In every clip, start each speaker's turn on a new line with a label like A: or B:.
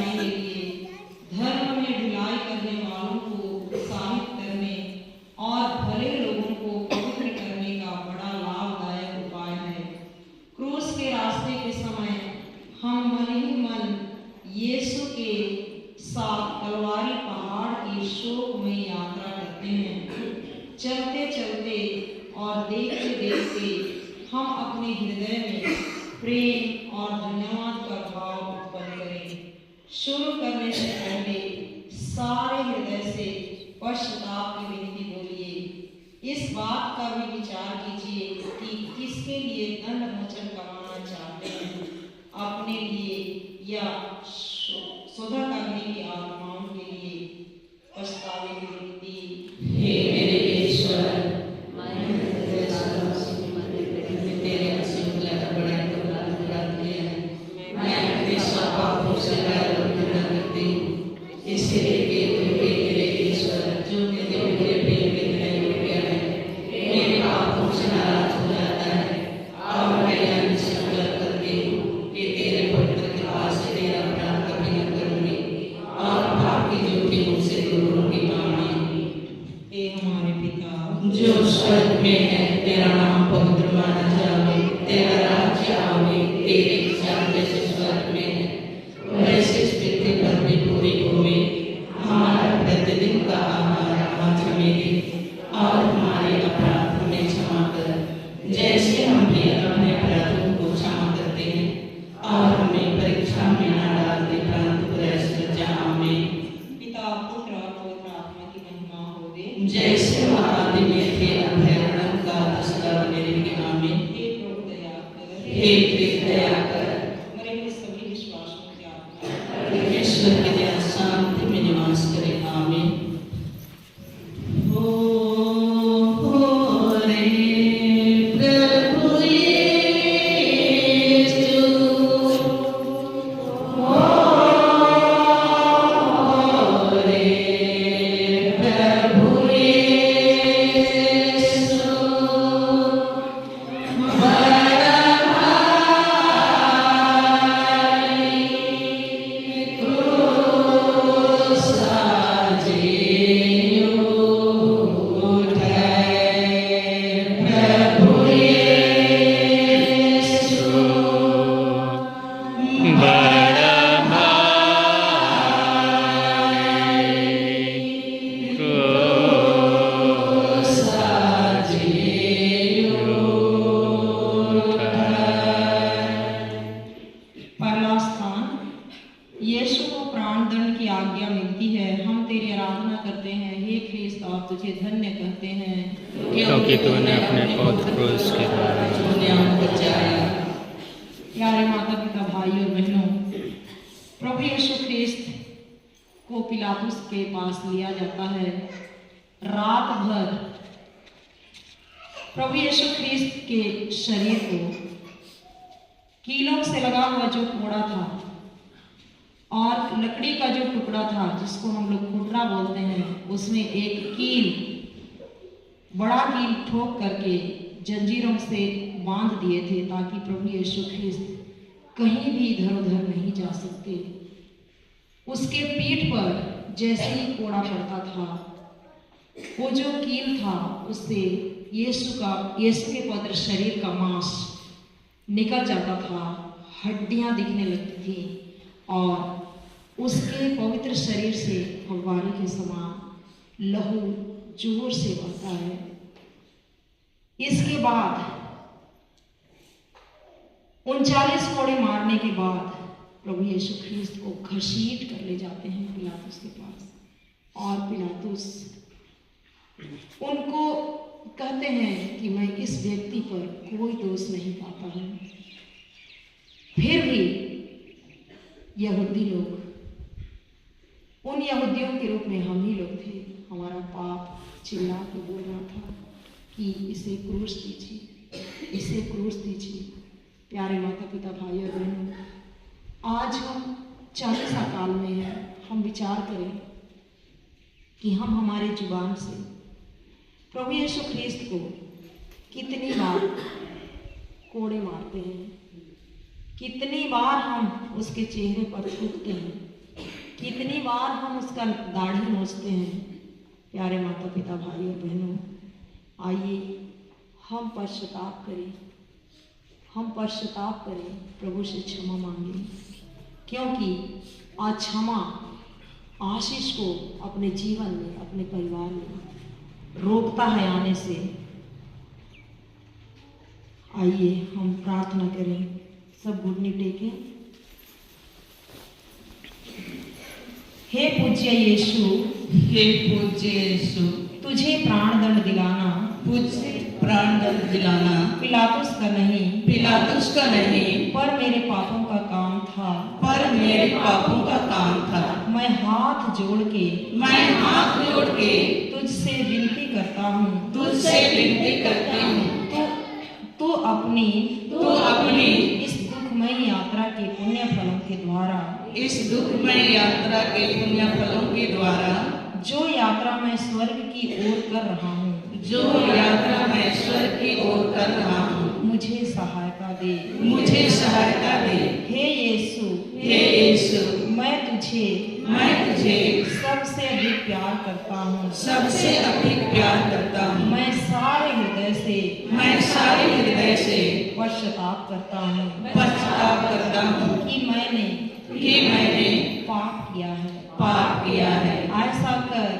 A: बढ़ाने के लिए, धर्म में ढिलाई करने वालों को उत्साहित करने और भले लोगों को पवित्र करने का बड़ा लाभदायक उपाय है। क्रूस के रास्ते के समय हम मन ही मन यीशु के साथ कलवारी पहाड़ की शोकमय यात्रा करते हैं। चलते चलते और देखते देखते हम अपने हृदय में प्रेम और धन्यवाद का भाव उत्पन्न करें। शुरू करने से पहले सारे हृदय से पश्चाताप की विनती बोलिए। इस बात का भी विचार कीजिए कि किसके लिए दंड मोचन कमाना चाहते हैं, अपने लिए या सुधा करने की आत्माओं के लिए। पछतावे की विनती।
B: हे मेरे ईश्वर, जो स्वर्ग में है, तेरा नाम पवित्र माना जावे, तेरा राज्य आवे, तेरी इच्छा जैसे स्वर्ग में है वैसे इस पृथ्वी पर भी पूरी होवे। हमारा प्रतिदिन का आहार आज हमें दे, और हमारे अपराध हमें क्षमा कर, जैसे हम भी अपने अपराधों को क्षमा करते हैं, और हमें परीक्षा में न डाल दे, परंतु बुराई से आमीन।
A: पिता, पुत्र और पवित्र आत्मा की महिमा होवे,
B: जैसे आदि में थे अभ्यारण का दसरा मेरे के आमीन।
A: हे प्रभु दया कर,
B: हे कृपा दया कर,
A: मरे हुए सभी विश्वासियों की आत्मा
B: परमेश्वर की दया शांति में निवास करे, आमीन।
A: यीशु को प्राण दंड की आज्ञा मिलती है। हम तेरी आराधना करते हैं, हे ख्रीस्त, और तुझे धन्य कहते हैं
C: क्योंकि तूने अपने पौत्र क्रूस के द्वारा
B: दुनिया को बचाया।
A: प्यारे माता पिता, भाई और बहनों, प्रभु यीशु ख्रीस्त को पिलातुस के पास लिया जाता है। रात भर प्रभु यीशु ख्रीस्त के शरीर को कीलों से लगा हुआ जो कोड़ा था और लकड़ी का जो टुकड़ा था जिसको हम लोग खुटरा बोलते हैं, उसमें एक कील, बड़ा कील ठोक करके जंजीरों से बांध दिए थे ताकि प्रभु यीशु ख्रीस्त कहीं भी इधर उधर नहीं जा सकते। उसके पीठ पर जैसे ही कोड़ा पड़ता था, वो जो कील था उससे यीशु के पवित्र शरीर का मांस निकल जाता था, हड्डियां दिखने लगती थी और उसके पवित्र शरीर से फव्वारे के समान लहू जोर से बहता है। इसके बाद 39 कोड़े मारने के बाद प्रभु यीशु ख्रीस्त को घसीट कर ले जाते हैं पिलातुस के पास, और पिलातुस उनको कहते हैं कि मैं इस व्यक्ति पर कोई दोष नहीं पाता हूं। फिर भी यहूदी लोग, उन यहूदियों के रूप में हम ही लोग थे, हमारा पाप चिल्ला के बोल रहा था कि इसे क्रूस दीजिए, इसे क्रूस दीजिए। प्यारे माता पिता, भाई और बहनों, आज हम 40 काल में हैं। हम विचार करें कि हम हमारे जुबान से प्रभु यीशु ख्रीस्त को कितनी बार कोड़े मारते हैं, कितनी बार हम उसके चेहरे पर थूकते हैं, कितनी बार हम उसका दाढ़ी नोचते हैं। प्यारे माता पिता भाई और बहनों, आइए हम पश्चाताप करें, प्रभु से क्षमा मांगें, क्योंकि आज क्षमा आशीष को अपने जीवन में, अपने परिवार में रोकता है आने से। आइए हम प्रार्थना करें, सब घुटने टेकें। हे पूज्य यीशु,
B: हे पूज्य यीशु,
A: तुझे प्राण दंड दिलाना पिलातुस का नहीं, पर मेरे पापों का काम था। मैं हाथ जोड़ के तुझसे विनती करता हूँ, तू अपनी इस दुखमय यात्रा के पुण्य फलों के द्वारा जो यात्रा मैं स्वर्ग की ओर कर रहा हूँ, मुझे सहायता दे। हे यीशु, मैं तुझे सबसे अधिक प्यार करता हूँ। मैं सारे हृदय से पश्चाताप करता हूँ कि मैंने पाप किया है। ऐसा कर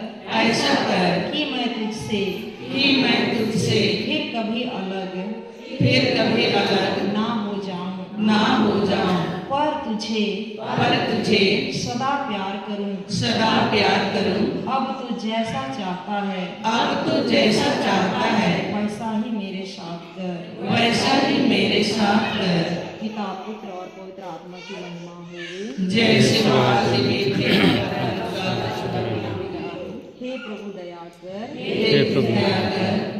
A: कि मैं तुझसे फिर कभी अलग ना हो जाऊं, पर तुझे सदा प्यार करूं। अब तू जैसा चाहता है वैसा ही मेरे साथ कर। पिता, पुत्र और पवित्र आत्मा की महिमा हो।
B: जैसे
A: हे प्रभु दया कर,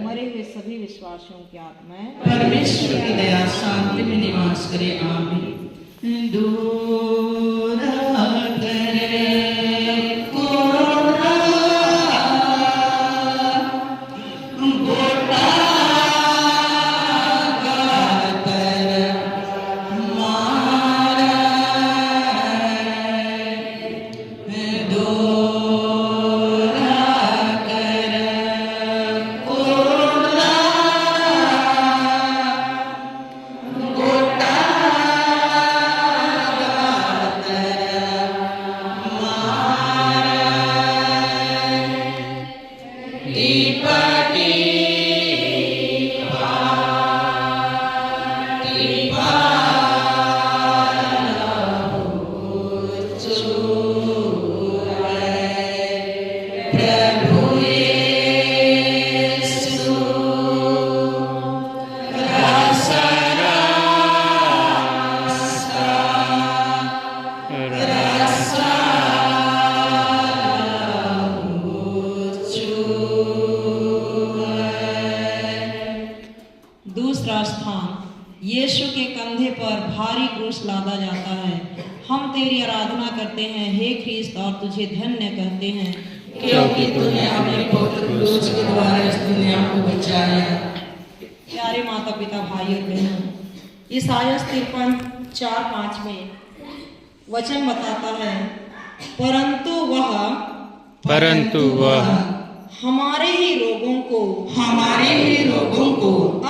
A: मरे हुए सभी विश्वासियों की आत्माएं
B: परमेश्वर की दया शांति में निवास करे। आमीन। दूर
A: दूसरा स्थान, यीशु के कंधे पर भारी क्रूस लादा जाता है। हम तेरी आराधना करते हैं हे ख्रीस्त, और तुझे धन्य कहते हैं,
B: क्योंकि तूने अपने पवित्र क्रूस के द्वारा इस दुनिया को बचाया।
A: प्यारे माता पिता भाई और बहनों, ईसाया 53:4-5 में वचन बताता है, परंतु वह हमारे ही रोगों को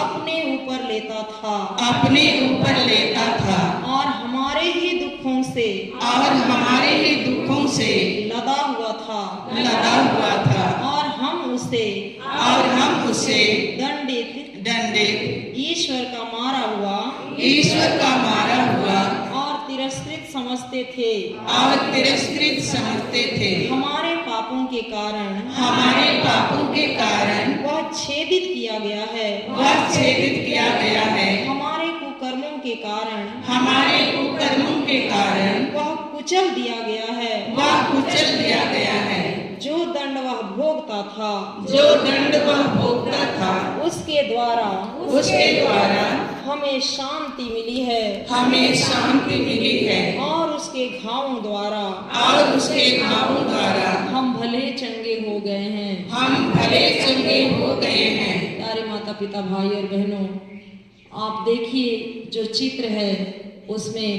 A: अपने ऊपर लेता था और हमारे ही दुखों से लदा हुआ था और हम उसे दंडित ईश्वर का मारा हुआ और तिरस्कृत समझते थे। हमारे पापों के कारण वह छेदित किया गया है। हमारे कुकर्मों के कारण वह कुचल दिया गया है। जो दंड वह भोगता था उसके द्वारा हमें शांति मिली है और उसके घावों द्वारा हम भले चंगे हो गए हैं। प्यारे माता पिता भाई और बहनों, आप देखिए जो चित्र है उसमें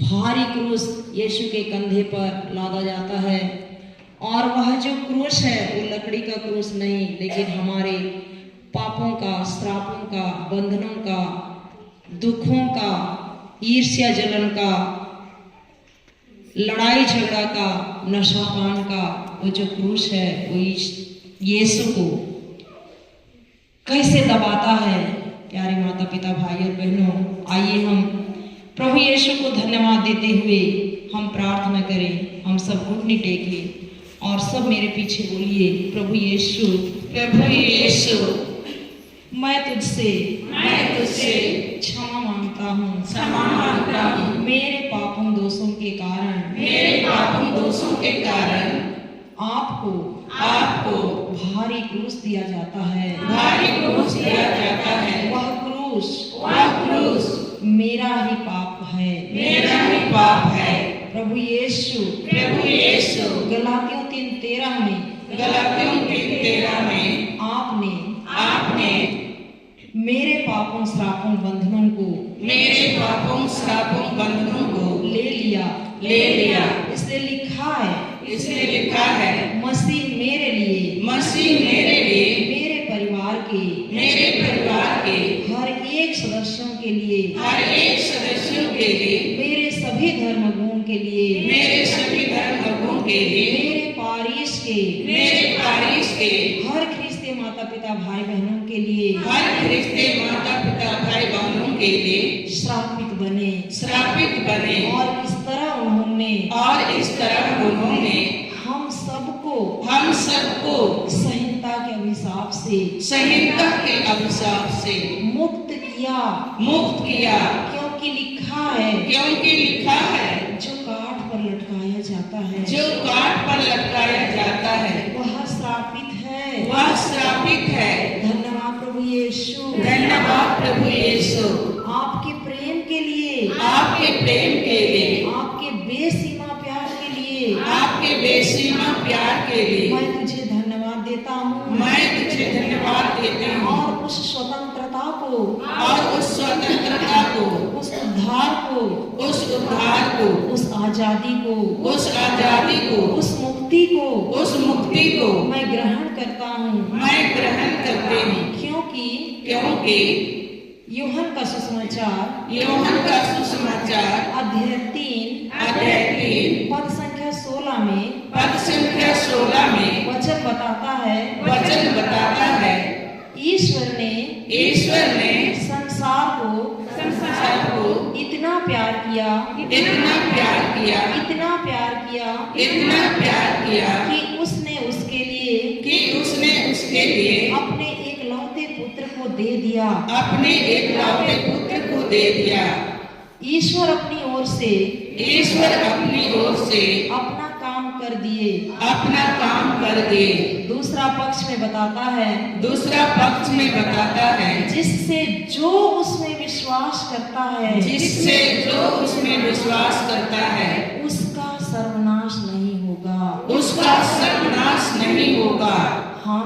A: भारी क्रूस यीशु के कंधे पर लादा जाता है। और वह जो क्रूस है वो लकड़ी का क्रूस नहीं, लेकिन हमारे पापों का, श्रापों का, बंधनों का, दुखों का, ईर्ष्या जलन का, लड़ाई झगड़ा का, नशापान का वो जो क्रूस है वो यीशु को कैसे दबाता है। प्यारे माता पिता, भाई और बहनों, आइए हम प्रभु यीशु को धन्यवाद देते हुए हम प्रार्थना करें। हम सब घुटने टेकें और सब मेरे पीछे बोलिए, प्रभु यीशु,
B: प्रभु यीशु,
A: मैं तुझसे क्षमा मांगता हूँ मेरे पापों दोषों के कारण आपको भारी क्रूस दिया जाता है। वह क्रूस मेरा ही पाप है। प्रभु यीशु गलातियों 3:13 में आपने मेरे पापों श्रापों बंधनों को ले लिया। इसलिए लिखा है मसीह मेरे लिए मेरे परिवार के हर एक सदस्यों के लिए मेरे सभी धर्मगुणों के लिए मेरे पारिश के हर ख्रिस्ती माता पिता भाई बहनों के लिए श्रापित बने। और इस तरह उन्होंने हम सबको संहिता के अभिशाप से मुक्त किया। क्योंकि लिखा है जो काठ पर लटकाया जाता है वह श्रापित है। धन्यवाद प्रभु यीशु, आपके प्रेम के लिए, आपके बेसीमा प्यार के लिए मैं तुझे धन्यवाद देता हूँ। और उस स्वतंत्रता को, उस उद्धार को, उस आजादी को, उस मुक्ति को मैं ग्रहण करता हूँ। क्योंकि यूहन्ना का सुसमाचार अध्याय 3 पद संख्या 16 में वचन बताता है ईश्वर ने संसार को इतना प्यार किया कि उसने उसके लिए अपने एकलौते पुत्र को दे दिया। ईश्वर अपनी ओर से अपना काम कर दिए। दूसरा पक्ष में बताता है जिससे जो उसमें विश्वास करता है उसका सर्वनाश नहीं होगा। हाँ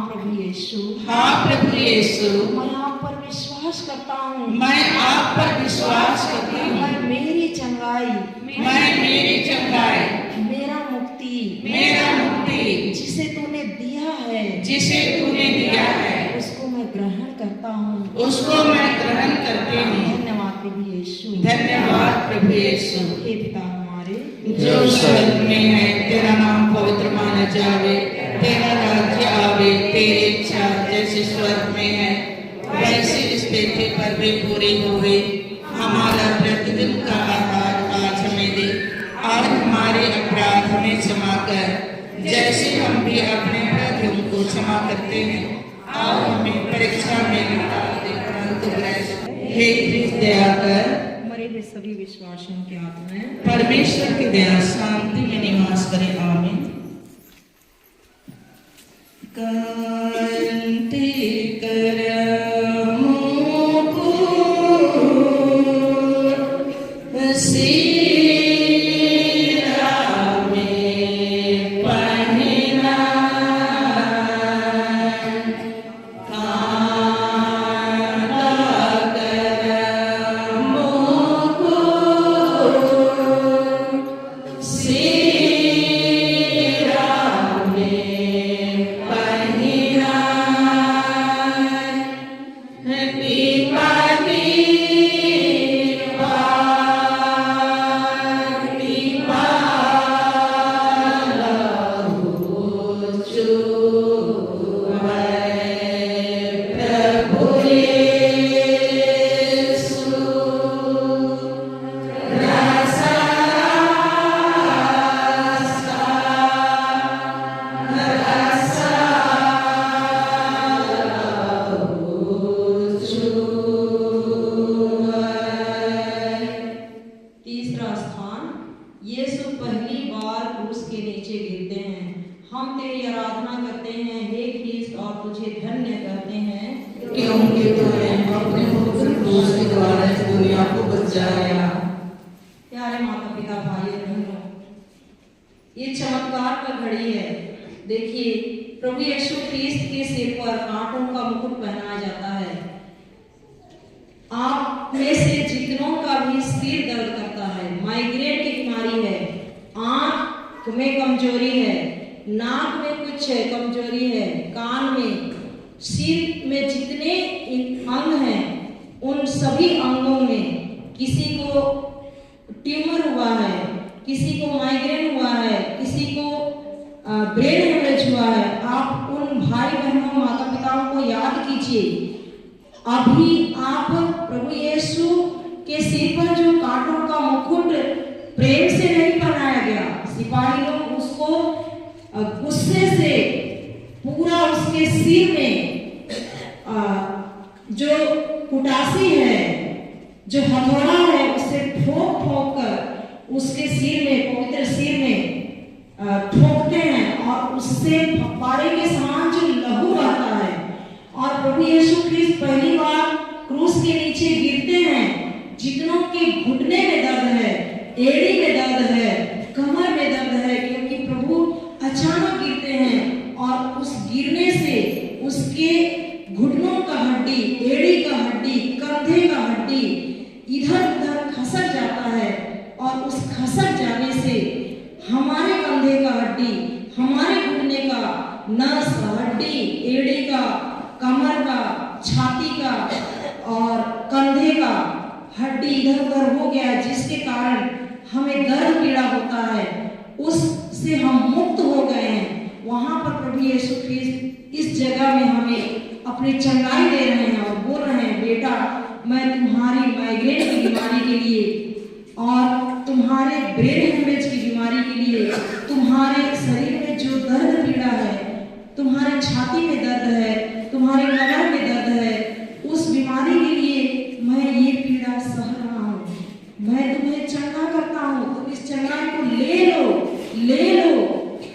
A: प्रभु यीशु, मैं आप पर विश्वास करता हूँ। मेरी चंगाई, मेरा मुक्ति जिसे तूने दिया है उसको मैं ग्रहण करता हूँ। धन्यवाद प्रभु यीशु। हे पिता हमारे
B: जो स्वर्ग में है, तेरा नाम पवित्र माना जावे, तेरा राज्य आवे, तेरी इच्छा जैसे स्वर्ग में है वैसे इस पृथ्वी पर भी पूरी होवे। हमारा प्रतिदिन का आहार आज हमें दे, और हमारे अपराध हमें क्षमा कर जैसे हम भी अपने अपराधियों को क्षमा करते हैं, और हमें परीक्षा में न डाल दे परंतु हे ख्रिस्त दया कर।
A: मरे हुए सभी विश्वासियों की आत्माएं
B: परमेश्वर की दया शांति में निवास करे। आमीन। कांति करमु
A: यीशु पहली बार क्रूस के नीचे गिरते हैं। हम तेरी आराधना करते हैं हे ख्रीस्त और तुझे धन्य कहते हैं
B: क्योंकि तूने अपने पुत्र क्रूस के द्वारा इस दुनिया को बचाया।
A: प्यारे माता पिता भाई और बहनों, ये चमत्कार का घड़ी है। देखिए, प्रभु यीशु ख्रीस्त के सिर पर कांटों का मुकुट पहनाया जाता है। आप में से जितनों का भी सिर दर्द करता है, माइग्रेन की बीमारी है, आंख में कमजोरी है, नाक में कुछ कमजोरी है, कान में, सिर में जितने अंग हैं, उन सभी अंगों में किसी को ट्यूमर हुआ है, किसी को माइग्रेन हुआ है, किसी को ब्रेन हेमरेज हुआ है, आप उन भाई बहनों माता पिताओं को याद कीजिए। अभी आप प्रभु यीशु के सिर पर जो कांटों का मुकुट प्रेम से नहीं पहनाया गया, सिपाही लोग उसको गुस्से से पूरा उसके सिर में जो कुटासी है, जो हथौड़ा है, उससे ठोक ठोक कर उसके सिर में, पवित्र सिर में ठोकते हैं और उससे फव्वारे के समान जो लहू आता है। और प्रभु यीशु ख्रीस्त पहली बार क्रूस के नीचे गिरते हैं। जितनों के घुटने में दर्द है, एड़ी में दर्द है, कमर में दर्द है, क्योंकि प्रभु अचानक गिरते हैं और उस गिरने से उसके घुटनों का हड्डी, एड़ी का हड्डी, कंधे का हड्डी इधर उधर खसक जाता है और उस खसक जाने से हमारे कंधे का हड्डी, हमारे घुटने का नस, हड्डी, एड़ी का, कमर का, छाती का और कंधे का हड्डी इधर उधर हो गया, जिसके कारण हमें दर्द पीड़ा होता है, उससे हम मुक्त हो गए हैं। वहां पर प्रभु यीशु ख्रीस्त इस जगह में हमें अपनी चंगाई दे रहे हैं और बोल रहे हैं, बेटा मैं तुम्हारी माइग्रेन की बीमारी के लिए और तुम्हारे ब्रेन हेमरेज की बीमारी के लिए, तुम्हारे शरीर में जो दर्द पीड़ा है, तुम्हारी छाती में दर्द है, तुम्हारे कमर में दर्द है, उस बीमारी के लिए मैं ये पीड़ा सह रहा हूँ। मैं तुम्हें चंगा करता हूँ, तुम इस चंगाई को ले लो, ले लो।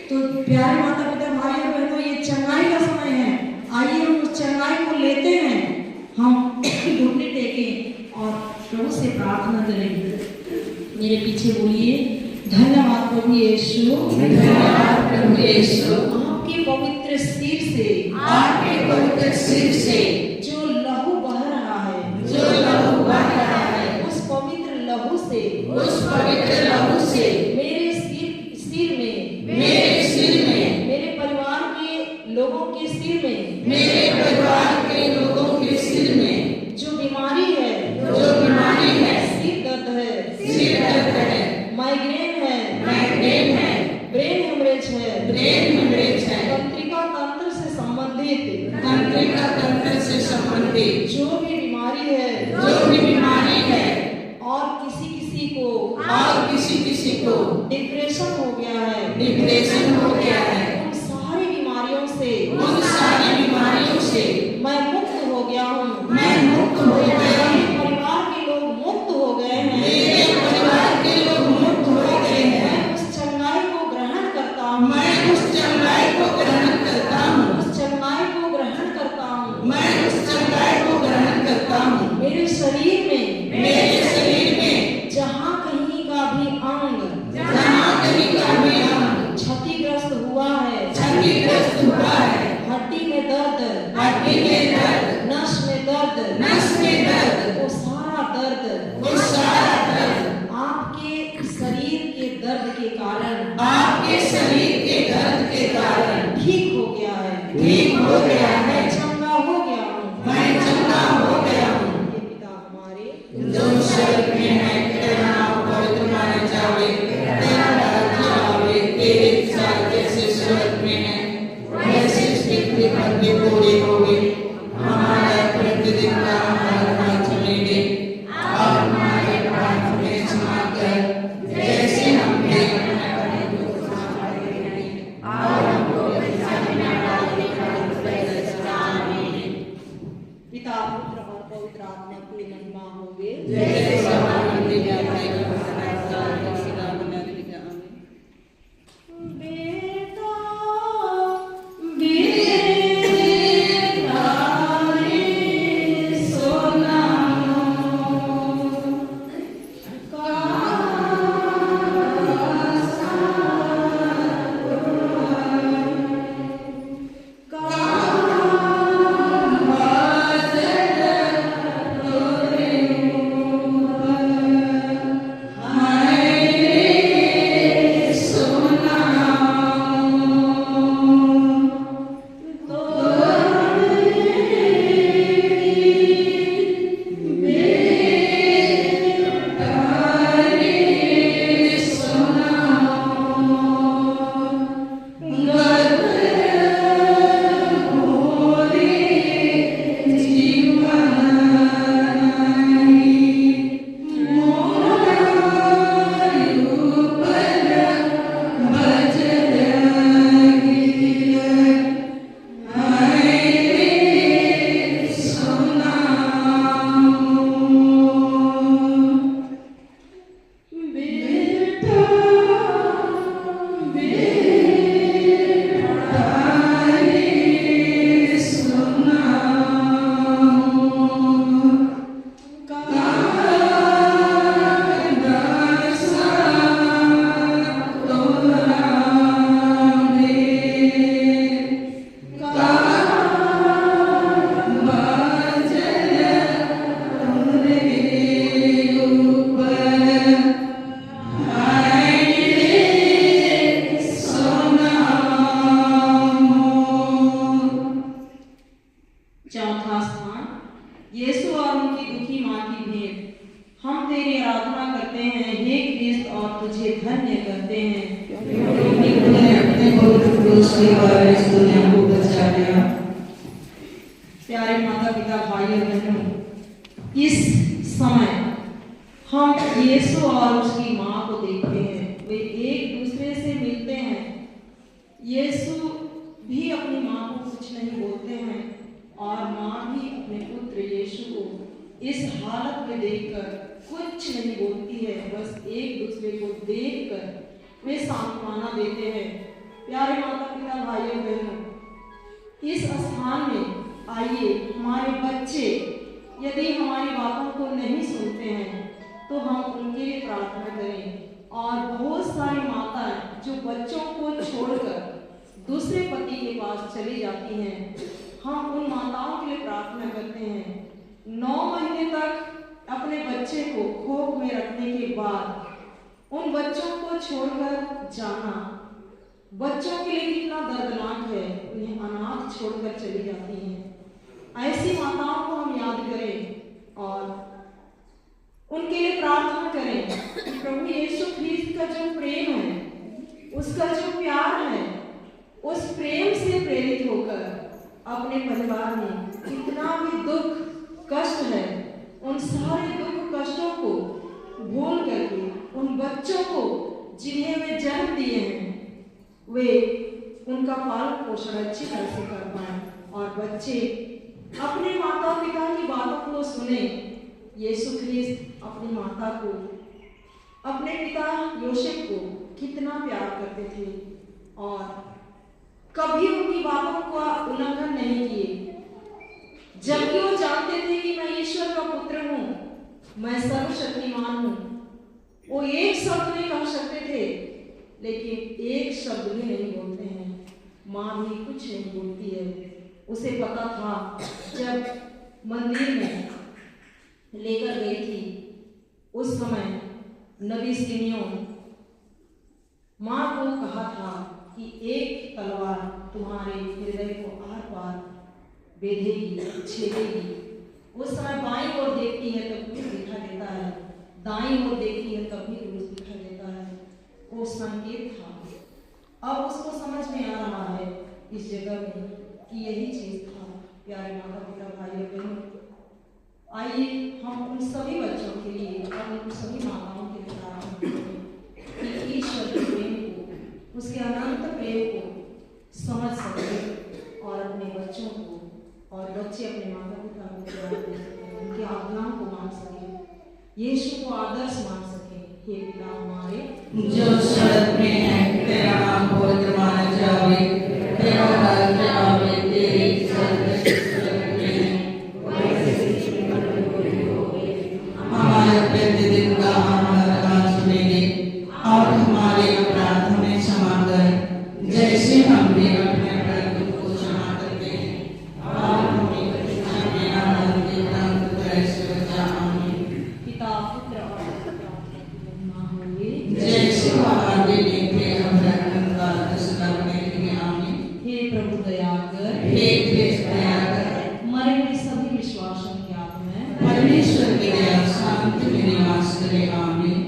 A: तो प्यारे माता पिता भाई और बहनों, ये चंगाई का समय है। आइए हम उस चंगाई को लेते हैं, हम घुटने टेकें और प्रभु से प्रार्थना करें। मेरे पीछे बोलिए, धन्यवाद प्रभु यीशु,
B: धन्यवाद प्रभु यीशु,
A: आपके पवित्र सिर से,
B: आपके पवित्र सिर से
A: जो लहू बह रहा है,
B: जो लहू बह रहा है,
A: उस पवित्र लहू से,
B: उस पवित्र लहू से
A: मेरे सिर में,
B: मेरे सिर में,
A: मेरे परिवार के लोगों के सिर में,
B: मेरे परिवार के लोगों के सिर में
A: जो बीमारी है,
B: जो बीमारी है,
A: सिर दर्द है,
B: सिर दर्द है,
A: माइग्रेन है,
B: माइग्रेन है,
A: ब्रेन हेमरेज है,
B: ब्रेन हेमरेज है,
A: तंत्रिका तंत्र से संबंधित,
B: तंत्रिका तंत्र से संबंधित
A: जो भी बीमारी है,
B: जो भी बीमारी है,
A: और किसी किसी को डिप्रेशन हो गया है,
B: डिप्रेशन हो गया है,
A: उन सारी बीमारियों से,
B: उन सारी बीमारियों से
A: मैं मुक्त हो गया हूँ,
B: मैं मुक्त हो गया हूँ,
A: मेरे परिवार के लोग मुक्त हो गए हैं,
B: मेरे परिवार के लोग मुक्त हो गए हैं।
A: मैं उस चंगाई को ग्रहण करता हूँ,
B: मैं उस चंगाई को ग्रहण करता हूँ,
A: उस चंगाई को ग्रहण करता हूँ,
B: मैं उस चंगाई को ग्रहण करता हूँ।
A: मेरे शरीर में,
B: मेरे शरीर में
A: जहाँ कहीं का भी अंग,
B: जहाँ कहीं का भी अंग
A: क्षतिग्रस्त हुआ है,
B: क्षतिग्रस्त हुआ है,
A: हड्डी में दर्द,
B: हड्डी में दर्द,
A: नस में दर्द,
B: नस में दर्द,
A: वो सारा दर्द,
B: वो सारा दर्द
A: आपके शरीर के दर्द के कारण,
B: आपके शरीर के दर्द के कारण
A: ठीक हो गया है,
B: ठीक हो गया है।
A: मैं चंगा हो गया हूँ,
B: मैं चंगा हो गया हूँ।
A: हे पिता हमारे
B: जो स्वर्ग में है, तेरा नाम पवित्र माना जावे, तेरा राज्य आवे, तेरी इच्छा जैसे स्वर्ग में है वैसे इस पृथ्वी पर भी पूरी होगी। हमारा प्रतिदिन का आहार आज हमें दे, और हमारे अपराध हमें क्षमा कर, जैसे हम भी अपने अपराधों को क्षमा करते हैं, और हमको परीक्षा में न डालने, परंतु दया से क्रूस के द्वारा इस दुनिया को बचाया।
A: प्यारे माता पिता भाई और बहनों, इस समय हम यीशु और उसकी माँ को देखते हैं, वे एक दूसरे से मिलते हैं। यीशु भी अपनी माँ को कुछ नहीं बोलते हैं और माँ भी अपने पुत्र यीशु को इस हालत में देखकर कुछ नहीं बोलती है, बस एक दूसरे को देखकर वे सांत्वना देते हैं। प्यारे माता पिता भाई और बहनों, इस स्थान में आइए हमारे बच्चे यदि हमारी बातों को नहीं सुनते हैं तो हम उनके लिए प्रार्थना करें। और बहुत सारी माताएं जो बच्चों को छोड़कर दूसरे पति के पास चली जाती हैं, हम उन माताओं के लिए प्रार्थना करते हैं। 9 महीने तक अपने बच्चे को कोख में रखने के बाद उन बच्चों को छोड़कर जाना बच्चों के लिए कितना दर्दनाक है। उन्हें अनाथ छोड़कर चली जाती हैं। ऐसी माताओं को हम याद करें और उनके लिए प्रार्थना करें कि प्रभु यीशु ख्रीस्त का जो प्रेम है, उसका जो प्यार है, उस प्रेम से प्रेरित होकर अपने परिवार में कितना भी दुख कष्ट है, उन सारे दुख कष्टों को भूल करके उन बच्चों को जिन्हें वे जन्म दिए हैं, वे उनका पालन पोषण अच्छी तरह से कर पाए और बच्चे अपने माता पिता की बातों को सुने। यीशु ख्रीस्त अपनी माता को, अपने पिता योसेफ को कितना प्यार करते थे और कभी उनकी बातों का उल्लंघन नहीं किए, जबकि वो जानते थे कि मैं ईश्वर का पुत्र हूँ, मैं सर्वशक्तिमान हूँ। वो एक शब्द नहीं कह सकते थे, लेकिन एक शब्द भी नहीं बोलते हैं। माँ भी कुछ नहीं बोलती है। उसे पता था जब मंदिर में लेकर गई थी, उस समय नबी सिमियोन माँ को कहा था कि एक तलवार तुम्हारे हृदय को आर पार बेधेगी, छेदेगी। उस समय बाईं ओर देखती है तब क्रूस दिखाई देता है, दाईं ओर देखती है तब भी क्रूस दिखाई देता है। वो संकेत था। अब उसको समझ में आ रहा है इस जगह में कि यही चीज था। प्यारे माता पिता भाई और बहनों, आइए हम उन सभी बच्चों के लिए और उन सभी माताओं के लिए प्रार्थना करें कि ईश्वर के प्रेम को, उसके अनंत प्रेम को समझ सके और अपने बच्चों को और बच्चे अपने माता पिता को प्यार दे सके, उनकी आज्ञाओं को मान सके, यीशु को आदर्श मान सके। हे पिता हमारे
B: जो स्वर्ग में है, तेरा नाम पवित्र माना जावे, तेरा राज्य आवे, तेरी इच्छा स्वर्ग में है, हमारे प्रतिदिन का आहार आज हमें दे और हमारे अपराध हमें क्षमा कर, जैसे हम भी अपने अपराधियों को क्षमा करते हैं, और हमें परीक्षा में न डालने, परंतु बुराई से बचा। आमीन।
A: पिता पुत्र और पवित्र आत्मा की महिमा होवे।
B: जैसे आगे लेके हम धन्यवाद सदा करेंगे। आमीन।
A: हे प्रभु दया कर,
B: हे कृष्ण दया कर,
A: मरे हुए सभी विश्वासों की आत्माएं
B: परमेश्वर की दया शांति में निवास करे। आमीन।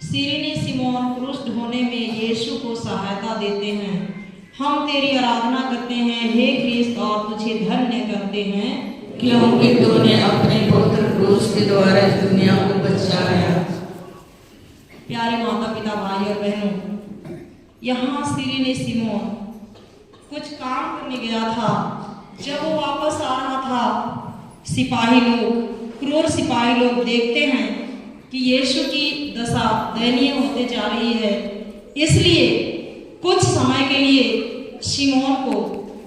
A: सिरिनी सिमोन क्रूस ढोने में यीशु को सहायता देते हैं। हम तेरे तेरी आराधना करते हैं हे क्रिस्त और तुझे धन्य करते हैं,
B: क्योंकि तूने अपने पुत्र क्रूस के द्वारा इस दुनिया को बचाया।
A: प्यारे माता पिता भाई और बहनों, यहाँ सिरिने सिमोन कुछ काम करने गया था। जब वो वापस आ रहा था, सिपाही लोग, क्रूर सिपाही लोग देखते हैं कि यीशु की दशा दयनीय होते जा रही है, इसलिए कुछ समय के लिए शिमोन को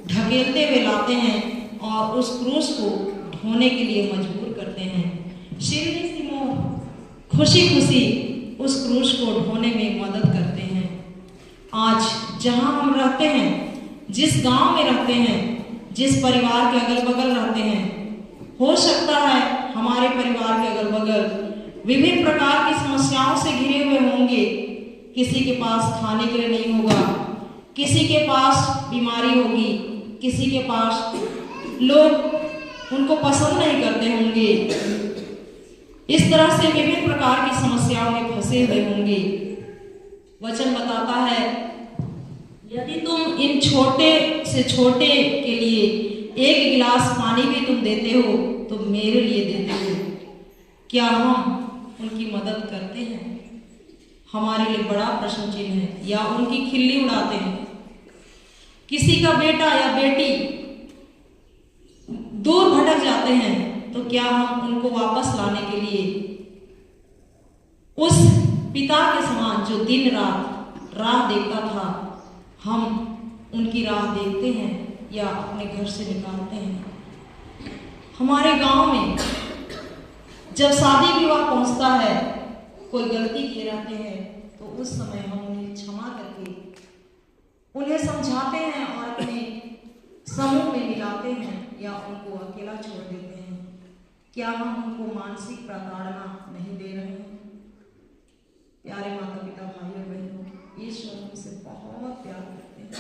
A: ढकेलते हुए लाते हैं और उस क्रूस को ढोने के लिए मजबूर करते हैं। सिरिने सिमोन खुशी खुशी उस क्रूस को ढोने में मदद करते हैं। आज जहां हम रहते हैं, जिस गांव में रहते हैं, जिस परिवार के अगल बगल रहते हैं, हो सकता है हमारे परिवार के अगल बगल विभिन्न प्रकार की समस्याओं से घिरे हुए होंगे। किसी के पास खाने के लिए नहीं होगा, किसी के पास बीमारी होगी, किसी के पास लोग उनको पसंद नहीं करते होंगे। इस तरह से विभिन्न प्रकार की समस्याओं में फंसे हुए होंगे। वचन बताता है, यदि तुम इन छोटे से छोटे के लिए एक गिलास पानी भी तुम देते हो तो मेरे लिए देते हो। क्या हम उनकी मदद करते हैं? हमारे लिए बड़ा प्रश्न चिन्ह है। या उनकी खिल्ली उड़ाते हैं। किसी का बेटा या बेटी दूर भटक जाते हैं तो क्या हम उनको वापस लाने के लिए उस पिता के समान जो दिन रात राह देखता था, हम उनकी राह देखते हैं या अपने घर से निकालते हैं? हमारे गांव में जब शादी विवाह पहुंचता है, कोई गलती किए रहते हैं तो उस समय हम उन्हें क्षमा करके उन्हें समझाते हैं और अपने समूह में मिलाते हैं या उनको अकेला छोड़ देते हैं। क्या हम उनको मानसिक प्रताड़ना नहीं दे रहे हैं? प्यारे माता पिता भाई और बहनों, ईश्वर हमसे बहुत प्यार करते हैं,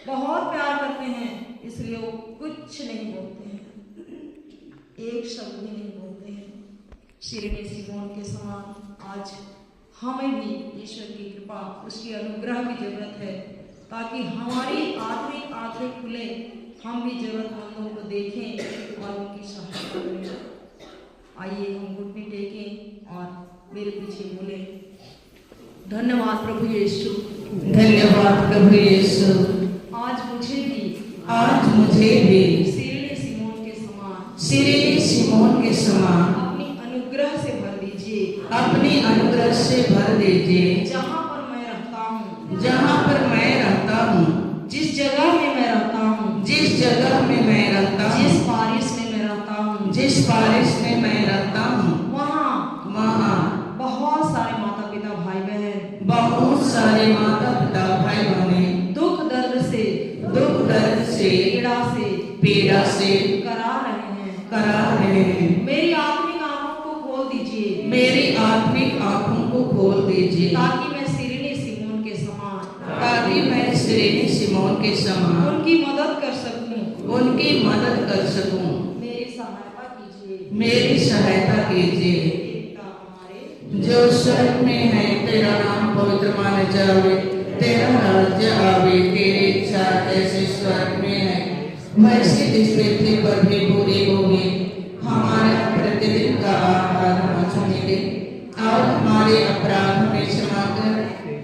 A: बहुत प्यार करते हैं, इसलिए वो कुछ नहीं बोलते हैं, एक शब्द भी नहीं बोलते हैं। सिरिने सिमोन के समान आज हमें भी ईश्वर की कृपा, उसकी अनुग्रह की जरूरत है, ताकि हमारी आत्मिक आंखें खुले, हम भी जरूरतमंदों को देखें और उनकी सहायता करें। आइए हम घुटने टेकें और मेरे पीछे बोले, धन्यवाद प्रभु यीशु,
B: धन्यवाद प्रभु यीशु।
A: आज मुझे
B: भी
A: सिरिने सिमोन के समान
B: सिरिने सिमोन के समान
A: अपनी अनुग्रह से भर दीजिए,
B: अपनी अनुग्रह से भर दीजिए।
A: जहाँ पर मैं रहता हूँ,
B: जहाँ पर मैं रहता हूँ,
A: जिस जगह में मैं रहता हूँ,
B: जिस जगह में मैं रहता हूँ,
A: जिस पारिश में मैं रहता हूँ,
B: जिस पारिश में मैं रहता हूँ, वहाँ
A: बहुत सारे माता पिता भाई बहन,
B: बहुत सारे माता पिता भाई बहनें
A: दुख दर्द से
B: पीड़ा से
A: करा रहे हैं।
B: मेरी आत्मिक आंखों को खोल दीजिए,
A: ताकि मैं सिरिने सिमोन के समान उनकी मदद कर सकूं। मेरी सहायता कीजिए।
B: जो स्वर्ग में है, तेरा नाम पवित्र माना जावे, तेरा राज्य आवे, तेरी इच्छा जैसे स्वर्ग में है वैसे इस पृथ्वी पर भी पूरी होगी। हमारा प्रतिदिन का आहार हमें दे और हमारे अपराध हमें क्षमा कर,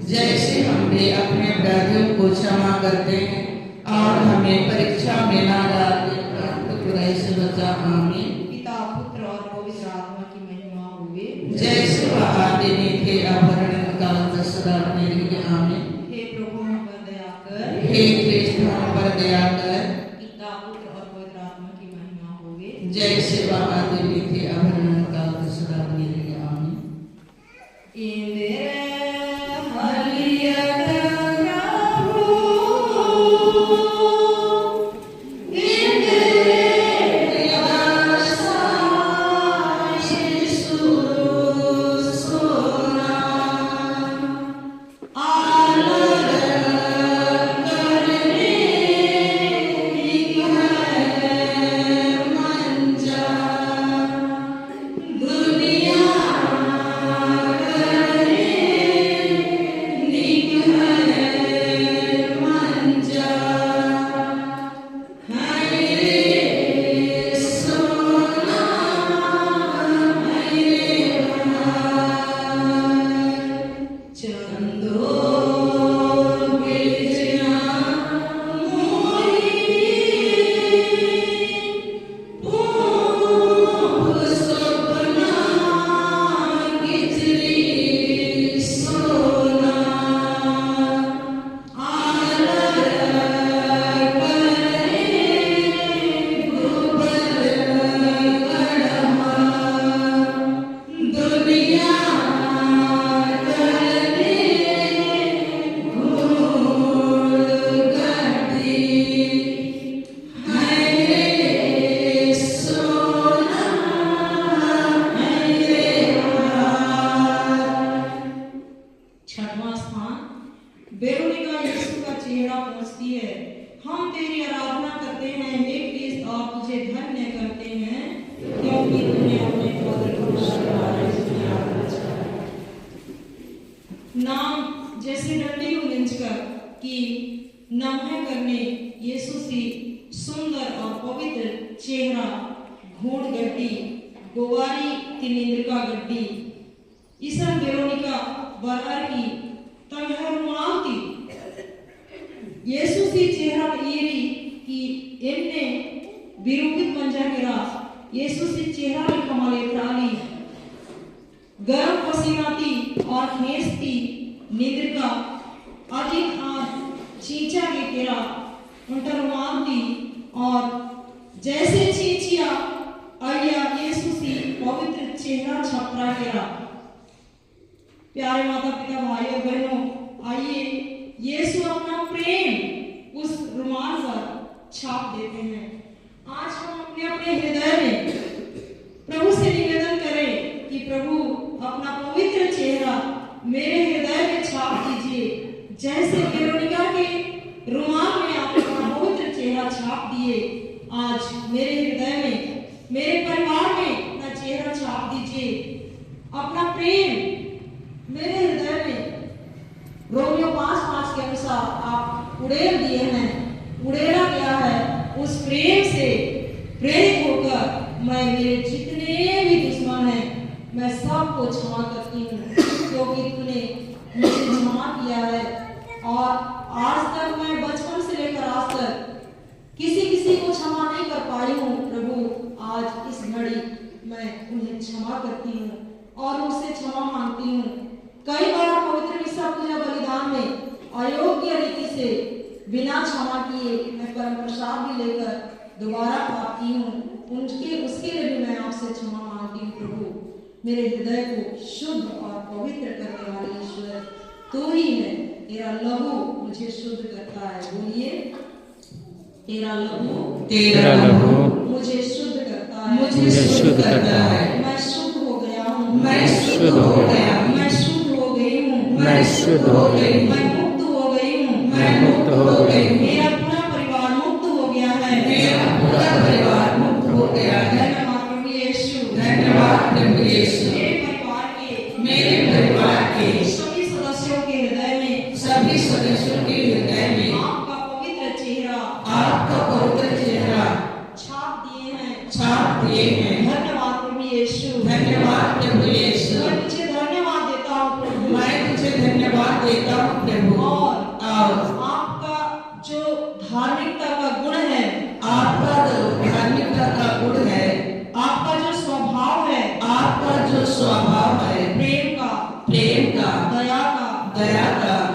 B: जैसे हम भी अपने अपराधियों को क्षमा करते हैं, और हमें परीक्षा में न डाल परंतु बुराई से बचा। आमीन।
A: पिता पुत्र और पवित्र आत्मा की महिमा होवे,
B: जैसे वह आदि में थे आभरण काल सदा बने रहिए। आमीन।
A: हे प्रभु हम पर दया कर,
B: हे कृष्ण हम पर दया कर,
A: पिता पुत्र और पवित्र आत्मा की महिमा होवे,
B: जैसे वह आदि में थे आभरण काल सदा बने रहिए। आमीन।
A: इंद्र हलियत
B: दुनिया
A: है। हम तेरी आराधना करते हैं हे क्रिस्त और तुझे धन्य करते हैं क्योंकि तूने अपने पवित्र नाम जैसे डंडी को मिंचकर कि नमः करने यीशु सी सुंदर और पवित्र चेहरा घोड़ गड्डी गोवारी की निंद्रिका गड्डी ईसन वेरोनिका बरार की तंहरुमाती यीशु सी चेहरा ईरी की एमने विरूपित मंजा केरा यीशु सी चेहरा में कमाले त्राली गरम पसीनाती और हेस्ती निंद्रिका अधिक आद चीचा के केरा उंटरमाती और जैसे चीचिया अलिया यीशु सी पवित्र चेहरा छपरा केरा। प्यारे माता पिता भाई और बहनों, आइए यीशु अपना प्रेम उस रुमाल पर छाप देते हैं। आज हम अपने अपने हृदय में प्रभु से निवेदन करें कि प्रभु अपना पवित्र चेहरा मेरे हृदय में छाप दीजिए, जैसे वेरोनिका के रुमाल में आप अपना पवित्र चेहरा छाप दिए। आज मेरे हृदय में, मेरे परिवार में अपना चेहरा छाप दीजिए। अपना प्रेम मेरे हृदय में रोमियो 5:5 के अनुसार आप उड़ेल दिए हैं, उड़ेला गया है। उस प्रेम से प्रेरित होकर मैं मेरे जितने भी दुश्मन हैं मैं सबको क्षमा करती हूँ, क्योंकि तूने मुझे क्षमा किया है। और आज तक मैं बचपन से लेकर आज तक किसी को क्षमा नहीं कर पाई हूँ। प्रभु आज इस घड़ी मैं उन्हें क्षमा करती हूँ और उनसे क्षमा मांगती हूँ। कई बार पवित्र मिस्सा पूजा बलिदान में अयोग्य रीति से बिना क्षमा किए मैं परम प्रसाद भी लेकर दोबारा पाती हूँ, उसके लिए भी मैं आपसे क्षमा मांगती हूँ। प्रभु मेरे हृदय को शुद्ध और पवित्र करने वाले ईश्वर तू ही है। तेरा लहू मुझे शुद्ध करता है। बोलिए, तेरा लहू मुझे शुद्ध करता है,
B: मुझे शुद्ध करता है।
A: मैं शुद्ध हो गया हूँ,
B: मैं शुद्ध हो गया हूँ,
A: मैं शुद्ध हो गई हूँ,
B: मैं शुद्ध हो गई हूँ,
A: मैं मुक्त हो गई हूँ,
B: मैं मुक्त हो गई हूँ।
A: मेरा पूरा परिवार मुक्त हो गया है,
B: मेरा पूरा परिवार मुक्त हो गया है।
A: धन्यवाद प्रभु यीशु,
B: धन्यवाद प्रभु यीशु।
A: मेरे परिवार के
B: सभी
A: सदस्यों के हृदय में,
B: सभी सदस्यों के हृदय में
A: आपका पवित्र चेहरा,
B: आपका पवित्र चेहरा
A: छाप दिए हैं,
B: छाप दिए हैं।
A: धन्यवाद प्रभु यीशु,
B: धन्यवाद प्रभु यीशु।
A: मैं तुझे धन्यवाद देता हूँ प्रभु,
B: मैं तुझे धन्यवाद देता हूँ प्रभु।
A: और
B: आपका
A: जो धार्मिकता का गुण है,
B: आपका जो धार्मिकता का गुण है,
A: आपका जो स्वभाव है,
B: आपका जो स्वभाव है,
A: प्रेम का, दया का,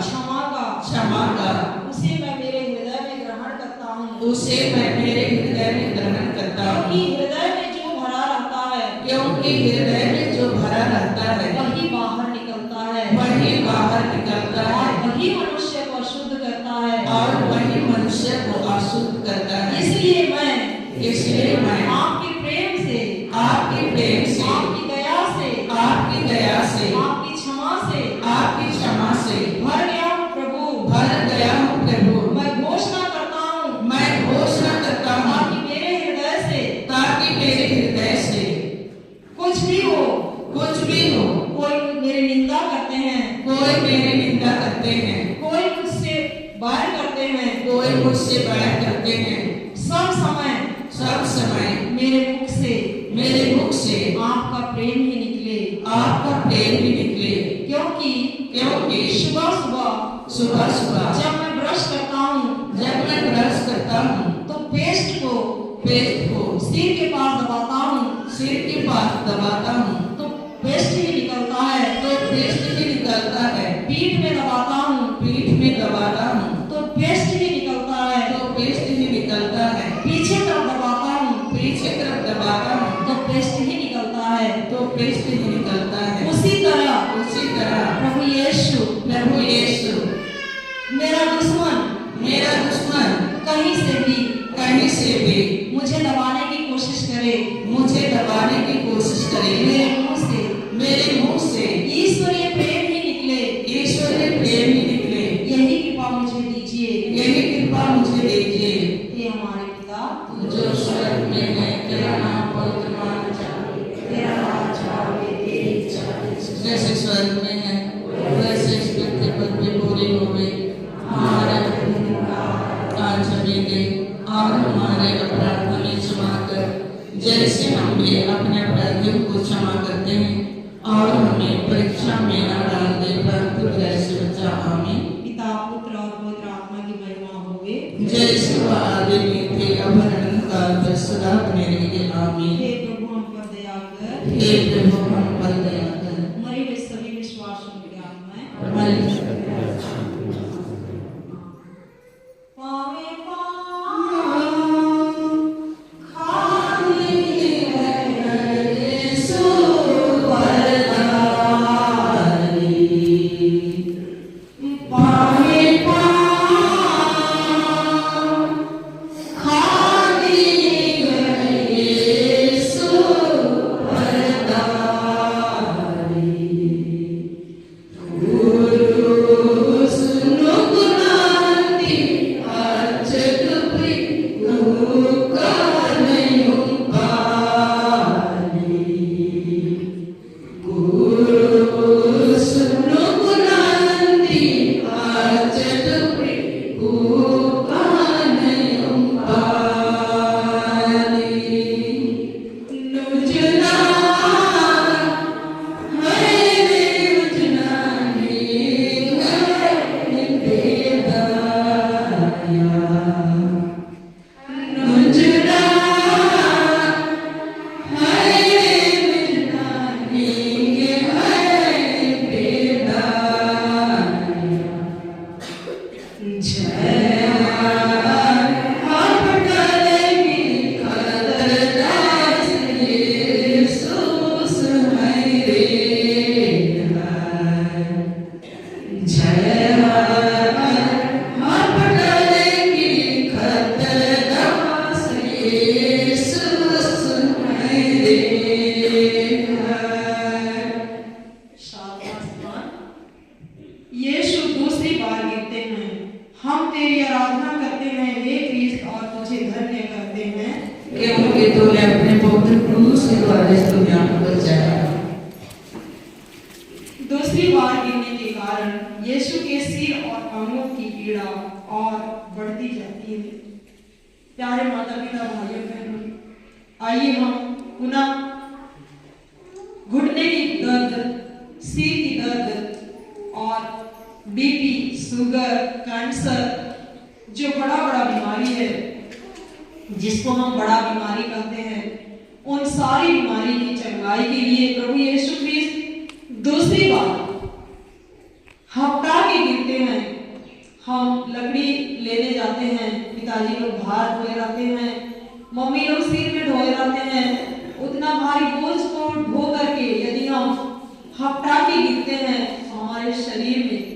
A: क्षमा का, उसे मैं मेरे हृदय में ग्रहण करता हूँ,
B: उसे मैं मेरे हृदय में ग्रहण करता हूँ।
A: क्योंकि हृदय में जो भरा रहता है,
B: क्योंकि हृदय में जो भरा रहता है
A: वही बाहर निकलता है,
B: वही बाहर निकलता है,
A: और वही मनुष्य को अशुद्ध करता है,
B: और वही मनुष्य को अशुद्ध करता है।
A: इसलिए मैं
B: आपके प्रेम से, आपकी दया से, आपकी क्षमा से
A: भर गया हूँ प्रभु। मैं घोषणा करता हूँ ताकि मेरे हृदय से कुछ भी हो, कोई मेरी निंदा करते हैं, कोई मुझसे बैर करते हैं, सब समय मेरे मुख से आपका प्रेम ही निकले, क्योंकि सुबह जब मैं ब्रश करता हूँ तो पेस्ट को सिर के पास दबाता हूँ तो पेस्ट ही निकलता है, पीठ में दबाता हूँ तो पेस्ट ही निकलता है, पीछे तरफ दबाता हूँ तो पेस्ट ही निकलता है। उसी तरह प्रभु यीशु मेरा दुश्मन कहीं से भी मुझे दबाने की कोशिश करे, मेरे मुंह से ईश्वरीय प्रेम ही निकले। यही कृपा मुझे दीजिए,
B: जो स्वर्ग में है, तेरा नाम पवित्र माना जाए, तेरा राज्य आवे, तेरी इच्छा जैसे स्वर्ग में है वैसे इस पृथ्वी पर भी पूरी होवे। हमारा आज हमें दे और हमारे अपराध हमें क्षमा कर, जैसे हम भी अपने अपराधियों को क्षमा करते हैं, और हमें परीक्षा में न डाल दे परंतु जैसे बचा। आमीन।
A: पिता पुत्र और पवित्र आत्मा की महिमा होवे,
B: जैसे वह आदि में थे अब अनंत काल सदा बने रहे। आमीन।
A: हे प्रभु हम पर दया कर,
B: हे प्रभु हम पर दया कर।
A: मरे हुए सभी विश्वासियों की आत्माएं
B: हमारी
A: पावे यीशु दूसरी बार गिरते हैं। हम तेरी आराधना करते हैं हे क्रिस्त और तुझे धन्य करते हैं,
B: क्योंकि तूने अपने पवित्र क्रूस के द्वारा इस दुनिया को बचाया।
A: दूसरी बार गिरने के कारण यीशु के सिर और अंगों की पीड़ा और बढ़ती जाती है। प्यारे माता पिता भाइयों बहनों, आइए हम पुनः घुटने की दर्द, सिर की दर्द और बीपी, शुगर, कैंसर जो बड़ा बड़ा बीमारी है, जिसको हम बड़ा बीमारी कहते हैं, उन सारी बीमारी की चंगाई के लिए प्रभु यीशु क्रिस्त दूसरी बार हफ्ता के गिरते हैं। हम लकड़ी लेने जाते हैं, पिताजी लोग भार ढोए रहते हैं, मम्मी लोग सिर में ढोए रहते हैं। उतना भारी बोझ को ढो करके यदि हम हफ्ता के गिरते हैं तो हमारे शरीर में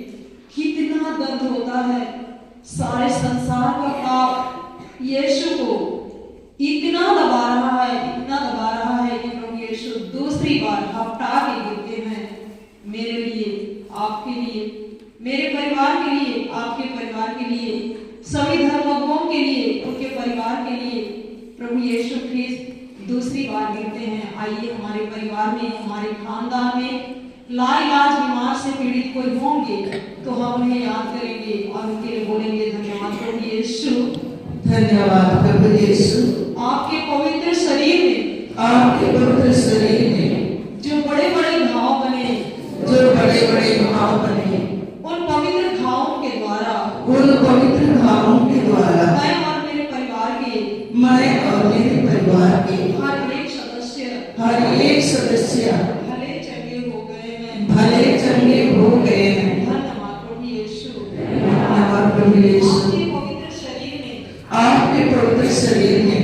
A: कितना दर्द होता है। सारे संसार का पाप यीशु को इतना दबा रहा है, इतना दबा रहा है कि प्रभु यीशु दूसरी बार हफ्ता के गिरते हैं। मेरे लिए, आपके लिए, मेरे परिवार के लिए, आपके परिवार के लिए, सभी धर्मगुरुओं के लिए, उनके परिवार के लिए प्रभु यीशु ख्रिस्त दूसरी बार गिरते हैं। आइए हमारे परिवार में, हमारे खानदान में लाइलाज बीमार से पीड़ित कोई होंगे तो हम उन्हें याद करेंगे और उनके लिए बोलेंगे धन्यवाद प्रभु यीशु,
B: धन्यवाद प्रभु यीशु।
A: आपके पवित्र शरीर में,
B: आपके पवित्र शरीर में
A: जो बड़े बड़े घाव बने,
B: जो बड़े बड़े घाव बने,
A: उन पवित्र घावों के द्वारा,
B: उन पवित्र घावों के द्वारा
A: मैं और मेरे परिवार के,
B: मैं और मेरे परिवार के
A: हर एक सदस्य भले चंगे हो गए हैं,
B: भले चंगे हो गए हैं।
A: धन्यवाद प्रभु यीशु।
B: धन्यवाद प्रभु यीशु।
A: आपके पवित्र शरीर में,
B: आपके पवित्र शरीर में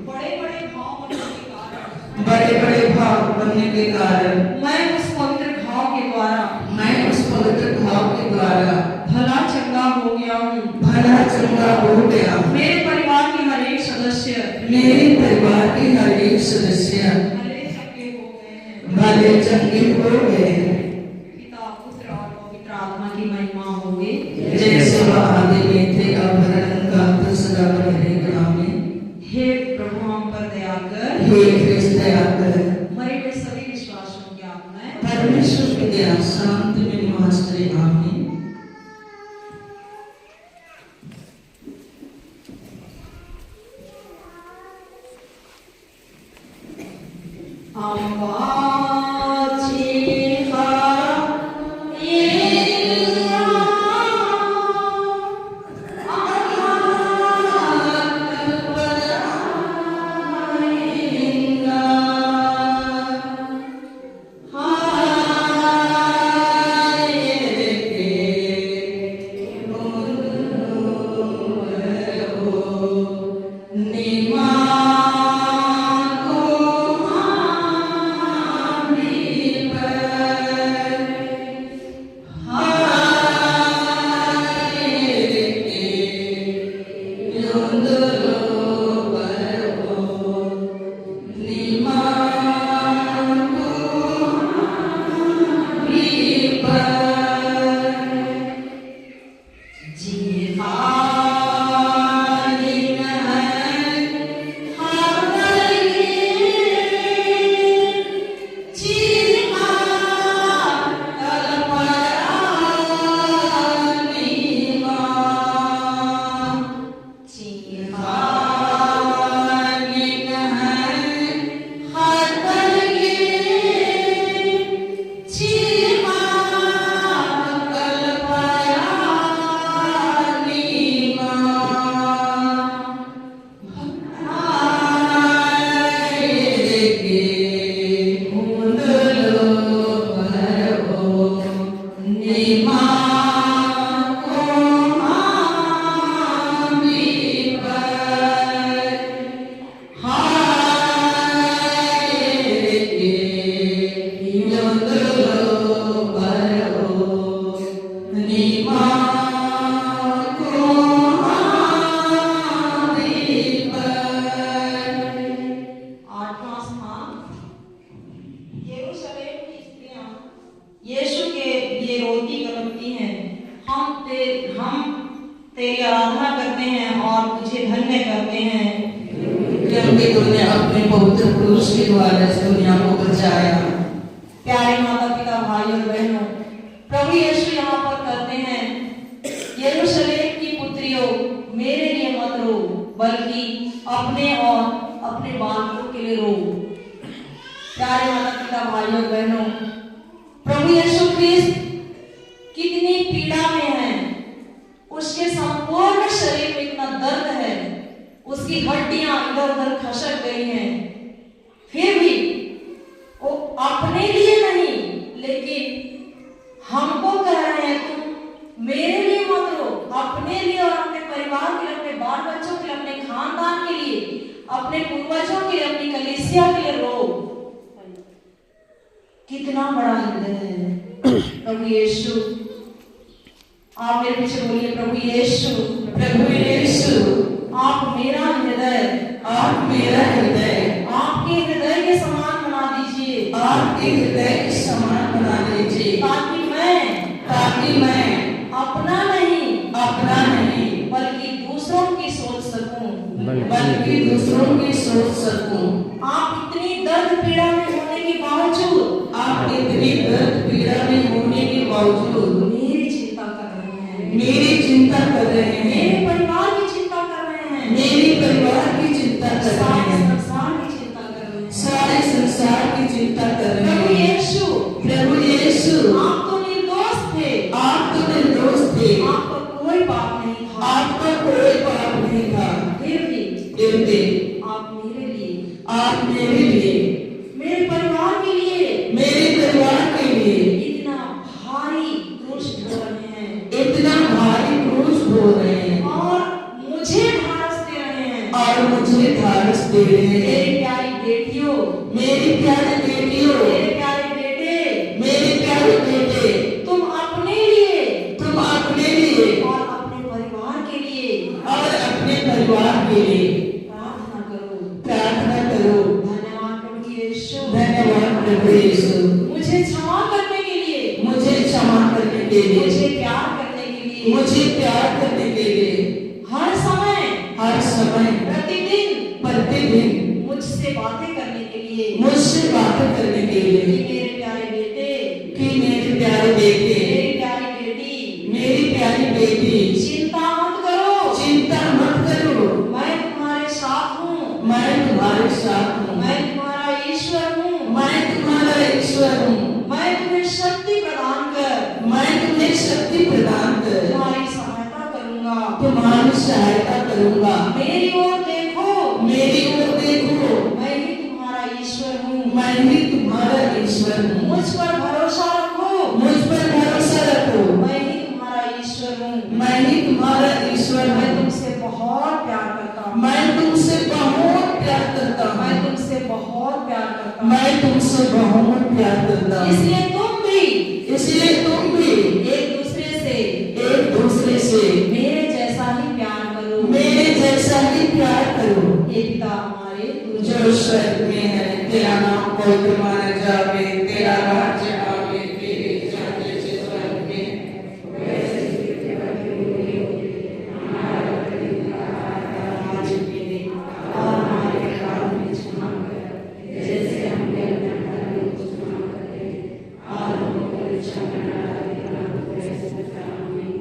A: बड़े बड़े घाव बनने के कारण,
B: बड़े बड़े घाव बनने के कारण
A: मैं उस पवित्र घाव के द्वारा,
B: मैं उस पवित्र घाव के द्वारा
A: भला चंगा हो गया हूँ।
B: भला चंगा हो गया।
A: मेरे परिवार के हर एक सदस्य,
B: मेरे परिवार के हर एक सदस्य
A: भले चंगे हो गए हैं।
B: भले चंगे हो गए हैं।
A: पिता, पुत्र और पवित्र आत्मा की महिमा होवे,
B: जैसे वह आदि में थे अब अनंत काल तक सदा बने रहेंगे। आमीन।
A: हे तेरी आराधना करते हैं और तुझे धन्य करते हैं,
B: क्योंकि तुमने अपने पवित्र क्रूस के द्वारा इस दुनिया को बचाया।
A: प्यारे माता पिता भाई और बहनों, प्रभु यीशु यहाँ पर कहते हैं, यरूशलेम की पुत्रियों, मेरे लिए मत रो, बल्कि अपने और अपने बालकों के लिए रो। प्यारे माता पिता भाई और बहनों, प्रभु यीशु ख्रिस्त कितनी पीड़ा में है, उसके संपूर्ण शरीर में इतना दर्द है, उसकी हड्डियां इधर उधर खसक गई हैं, फिर भी वो अपने लिए नहीं लेकिन हमको कह रहे हैं, तुम मेरे लिए मत रो, अपने लिए और अपने परिवार के लिए, अपने बाल बच्चों के लिए, अपने खानदान के लिए, अपने पूर्वजों के लिए, अपनी कलीसिया के लिए रो। कितना बड़ा हृदय है प्रभु यीशु। आप मेरे पीछे बोलिए, प्रभु यीशु,
B: प्रभु यीशु,
A: आप मेरा हृदय,
B: आप मेरा हृदय
A: आपके हृदय के समान बना दीजिए,
B: आपके हृदय के समान बना दीजिए,
A: ताकि मैं
B: अपना नहीं
A: बल्कि दूसरों की सोच सकूं,
B: बल्कि दूसरों की सोच सकूं।
A: आप इतनी दर्द पीड़ा में होने के बावजूद,
B: आप इतनी दर्द पीड़ा में होने के बावजूद
A: मेरी चिंता कर रहे हैं,
B: मेरी चिंता कर रहे हैं,
A: मेरे परिवार की चिंता कर रहे हैं,
B: मेरे परिवार की चिंता कर रहे हैं,
A: संसार की चिंता कर रहे हैं,
B: सारे संसार की चिंता कर रहे
A: प्रभु
B: हैं।
A: यीशु,
B: प्रभु यीशु,
A: आप तो निर्दोष थे,
B: आप तो निर्दोष थे,
A: आप पर कोई पाप नहीं था,
B: आपका कोई पाप नहीं था,
A: फिर भी
B: आप
A: मेरे लिए,
B: मेरे
A: परिवार के लिए
B: मेरे परिवार के लिए
A: इतना भारी क्रूस ढो रहे हैं,
B: इतना भारी क्रूस ढो रहे हैं
A: और मुझे ढाढ़स दे रहे हैं,
B: और मुझे ढाढ़स दे रहे हैं।
A: मेरी प्यारी बेटियों,
B: मेरी प्यारी बेटियों,
A: मेरे प्यारे बेटे,
B: मेरे प्यारे बेटे,
A: तुम अपने लिए
B: और
A: अपने परिवार के लिए
B: अपने परिवार के लिए
A: प्रार्थना करो।
B: धन्यवाद
A: प्रभु यीशु,
B: धन्यवाद प्रभु यीशु,
A: मुझे क्षमा करने के लिए,
B: मुझे क्षमा करने के लिए,
A: मुझे प्यार करने के लिए,
B: मुझे प्यार करने के लिए,
A: हर समय प्रतिदिन मुझसे बातें करने के लिए,
B: मुझसे बातें करने के लिए,
A: मेरे प्यारे बेटे,
B: मेरे प्यारे बेटे,
A: मेरी प्यारी बेटी,
B: मेरी प्यारी बेटी,
A: चिंता मत करो,
B: मैं तुम्हारे साथ हूँ,
A: मैं तुम्हारा ईश्वर हूँ,
B: तुम्हारी सहायता करूंगा।
A: मेरी ओर देखो,
B: मेरी ओर देखो,
A: मैं ही तुम्हारा ईश्वर हूँ।
B: मैं ही तुम्हारा ईश्वर हूँ।
A: मुझ पर भरोसा रखो,
B: मुझ पर भरोसा रखो,
A: मैं ही तुम्हारा ईश्वर हूँ।
B: मैं ही तुम्हारा ईश्वर
A: मैं
B: हूँ।
A: तुमसे बहुत प्यार करता हूँ।
B: मैं तुमसे बहुत प्यार करता हूँ।
A: मैं तुमसे बहुत प्यार करता हूँ।
B: मैं तुमसे बहुत प्यार करता हूँ।
A: इसलिए तुम भी
B: एक दूसरे से
A: मेरे जैसा ही प्यार करो।
B: मेरे जैसा ही प्यार करो।
A: हे पिता हमारे
B: जो स्वर्ग में है, तेरा नाम पवित्र माना जावे, तेरा राज्य आवे, तेरी इच्छा जैसे स्वर्ग में वैसे पृथ्वी पर भी हो। हमारा प्रतिदिन का आहार आज हमें दे, और हमारे अपराध में क्षमा कर, जैसे हमने अपने अपराधियों को क्षमा करे, और हमें परीक्षा में न डाले, परंतु वैसे बचा हमें।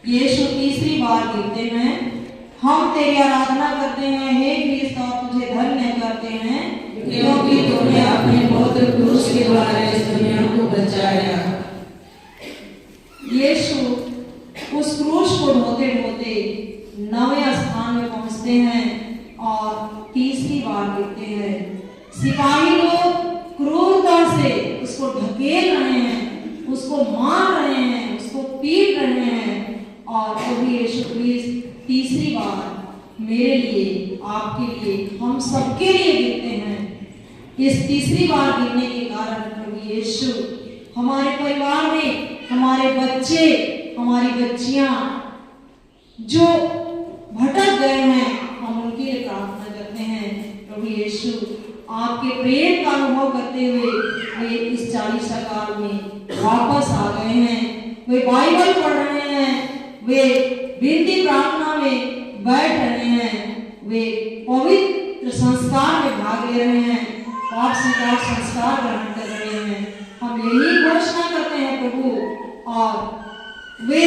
A: यीशु तीसरी बार गिरते हैं। हम तेरी आराधना करते हैं हे क्रिस्त, और तुझे धन्य करते हैं
B: क्योंकि तूने अपने पवित्र क्रूस के द्वारा इस दुनिया को बचाया।
A: यीशु उस क्रूस को ढोते ढोते 9वें स्थान में पहुंचते हैं और तीसरी बार गिरते हैं। सिपाही लोग क्रूरता से उसको ढकेल रहे हैं, उसको मार रहे हैं, उसको पीट रहे हैं, और प्रभु यीशु क्रिस्त तीसरी बार मेरे लिए, आपके लिए, हम सबके लिए गिरते हैं। इस तीसरी बार गिरने के कारण प्रभु यीशु हमारे परिवार में हमारे बच्चे, हमारी बच्चियां जो भटक गए हैं, हम उनके लिए प्रार्थना करते हैं। प्रभु यीशु आपके प्रेम का अनुभव करते हुए वे इस 40 काल में वापस आ गए हैं। वे बाइबल पढ़ रहे हैं, वे विनती प्रार्थना में बैठ रहे हैं, वे पवित्र संस्कार में भाग ले रहे हैं, पाप स्वीकार संस्कार ग्रहण कर रहे हैं। हम यही घोषणा करते हैं प्रभु, और वे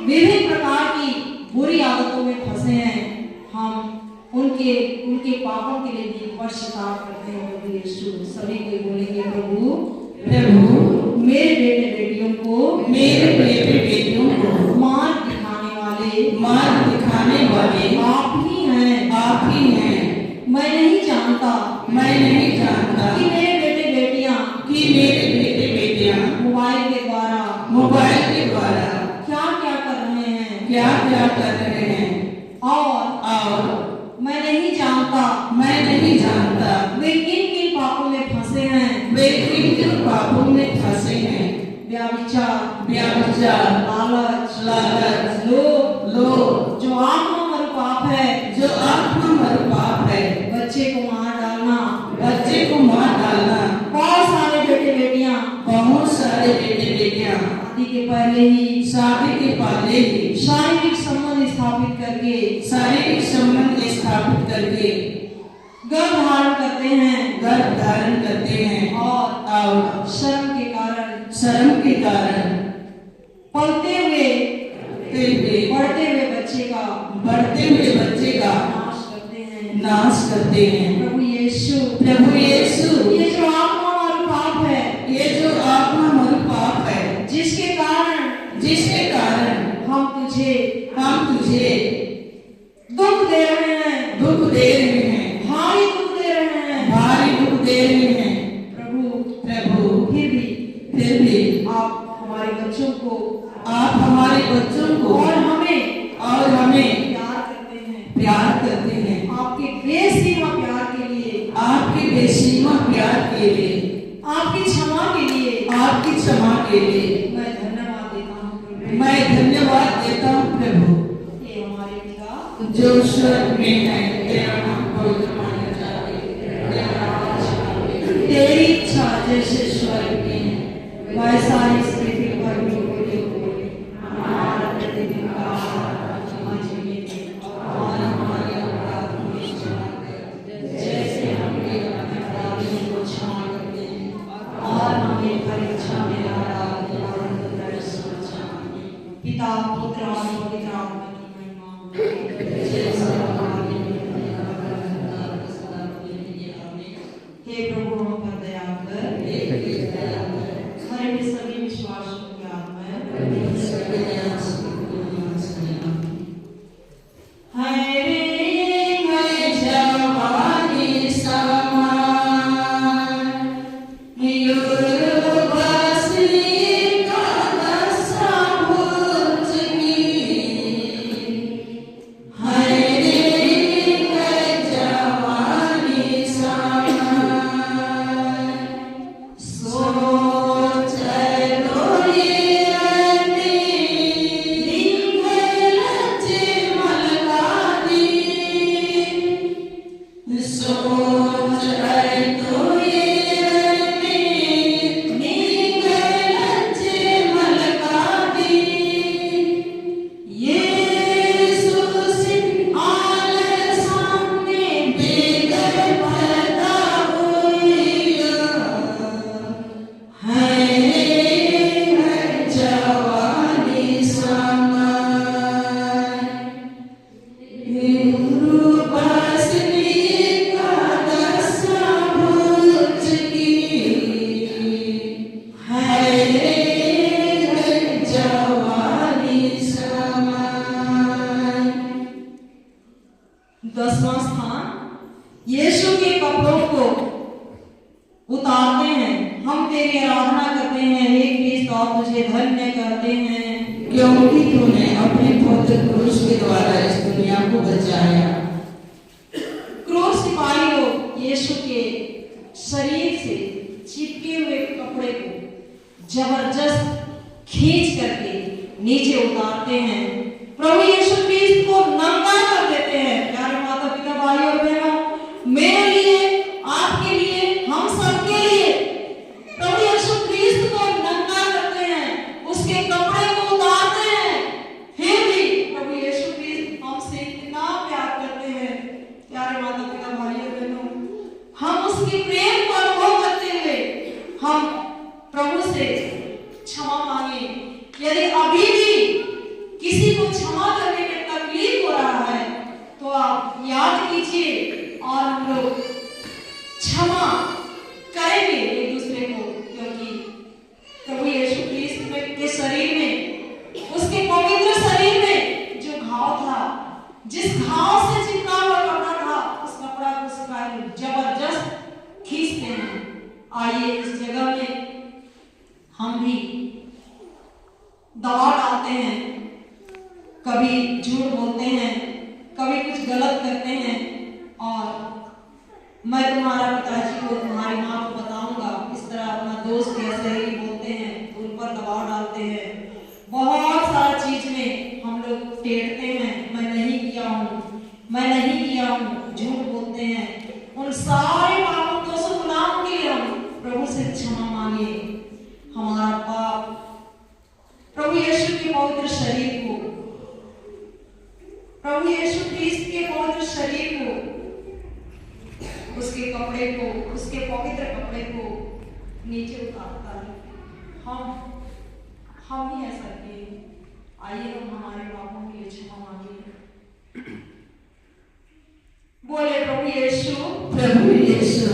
A: विभिन्न प्रकार की बुरी आदतों में फंसे हैं, हम उनके पापों के लिए भी पश्चाताप करते हैं। प्रभु यीशु सभी को बोलेंगे, प्रभु मेरे बेटे बेटियों को मार्ग दिखाने वाले आप ही हैं। मैं नहीं जानता कि मेरे बेटे बेटियां मोबाइल के द्वारा क्या कर रहे हैं, और मैं नहीं जानता वे किन किन पापों में फंसे हैं। व्यभिचार, लालच, लोभ, जो आत्मा मरुपाप है, बच्चे को मार डालना, बहुत सारे बेटे बेटियां शादी के पहले ही शारीरिक संबंध स्थापित करके गर्भ धारण करते हैं, और शर्म के कारण पलते हुए बढ़ते हुए बच्चे का नाश करते हैं। प्रभु यीशु ये जो आत्मा मरुपाप है, जिसके कारण हम तुझे दुख दे रहे हैं, भारी दुख दे रहे हैं। प्रभु फिर भी आप हमारे बच्चों को और हमें प्यार करते हैं। आपके बेसीमा प्यार के
B: क्षमा के लिए
A: मैं धन्यवाद देता हूँ प्रभु।
B: मैं धन्यवाद देता हूँ प्रभु।
A: हे हमारे पिता
B: जो स्वर्ग में है, तेरा नाम पवित्र माना जाए, तेरा राज्य आए, तेरी इच्छा जैसे स्वर्ग में है वैसा इस पृथ्वी पर भी हो। हमारा प्रतिदिन का आहार आज हमें दे, और हमारे अपराध हमें क्षमा कर, जैसे हम भी अपने अपराधियों को क्षमा करते हैं, और हमें परीक्षा में न डाल, परंतु दंड से बचा।
A: पिता पुत्र और पवित्र आत्मा की महिमा हो।
B: जैसे हमारे
A: हे प्रभु हम पर दया कर, हमारे भी सभी विश्वासों की आत्मा है रे मैं
B: जवानी समान युर्वशी का दशा भुज की है रे मैं जवानी समान सोच लो ये सोच तो ये सुसिन आले सामने बेगर पैदा हुई है जवानी समान
A: दसवां स्थान यीशु के कपड़ों को उतारते हैं। हम तेरी आराधना करते हैं हे क्रिस्त और तुझे धन्य करते हैं
B: क्योंकि तूने अपने पवित्र क्रूस के द्वारा इस दुनिया को बचाया।
A: क्रूस सिपाही लोग यीशु के शरीर से चिपके हुए कपड़े को जबरदस्त खींच करके नीचे उतारते हैं। प्रभु यीशु क्रिस्त को नंगा कर देते हैं। प्यारे माता पिता भाई और बहनों, मेरे लिए, आपके लिए, हम सबके लिए प्रभु यीशु क्रिस्त को नंगा करते हैं, उसके कपड़े को उतारते हैं। फिर भी प्रभु यीशु क्रिस्त हमसे इतना प्यार करते हैं। प्यारे माता पिता भाई और बहनों, हम उसके प्रेम को अनुभव करते हुए हम प्रभु से क्षमा मांगे। यदि अभी भी किसी को क्षमा करने में तकलीफ हो रहा है तो आप याद कीजिए और हम लोग क्षमा करेंगे एक दूसरे को, क्योंकि प्रभु यीशु क्रिस्त के शरीर में, उसके पवित्र शरीर में जो घाव था, जिस घाव से चिपका हुआ कपड़ा था, उस कपड़ा को सिपाही जबरदस्त खींचते हैं। आइए इस जगह में हम भी दबाव डालते हैं, कभी झूठ बोलते हैं, कभी कुछ गलत करते हैं, और मैं तुम्हारा पिताजी को, तुम्हारी माँ को बताऊंगा, इस तरह अपना दोस्त या सहेली बोलते हैं, उन पर दबाव डालते हैं। बहुत सारा चीज में हम लोग टेढ़ते हैं, मैं नहीं किया हूँ, मैं नहीं किया हूँ, झूठ बोलते हैं। उन सारे पापों को गुनाहों के लिए हम प्रभु से क्षमा मांगे। हमारा पाप प्रभु यीशु के पवित्र शरीर को, प्रभु यीशु क्रिस्त के पवित्र शरीर को, उसके कपड़े को, उसके पवित्र कपड़े को नीचे उतारता है। हम ही ऐसा किए। आइए हम हमारे पापों के लिए क्षमा मांगे। बोले प्रभु यीशु,
B: प्रभु यीशु,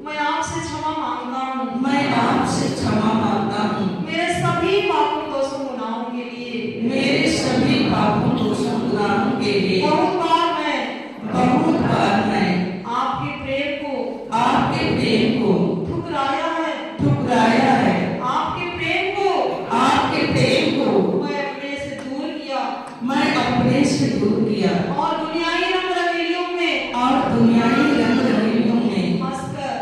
A: मैं आपसे क्षमा मांगता हूँ,
B: मैं आपसे क्षमा मांगता हूँ
A: मेरे सभी पापों दोषों गुनाहों के लिए,
B: मेरे सभी पापों दोषों गुनाहों के लिए।
A: बहुत बार मैं
B: आपके
A: प्रेम को
B: ठुकराया है,
A: आपके प्रेम को मैं अपने से दूर किया, और दुनियाई रंग रंगीलियों में
B: हंसकर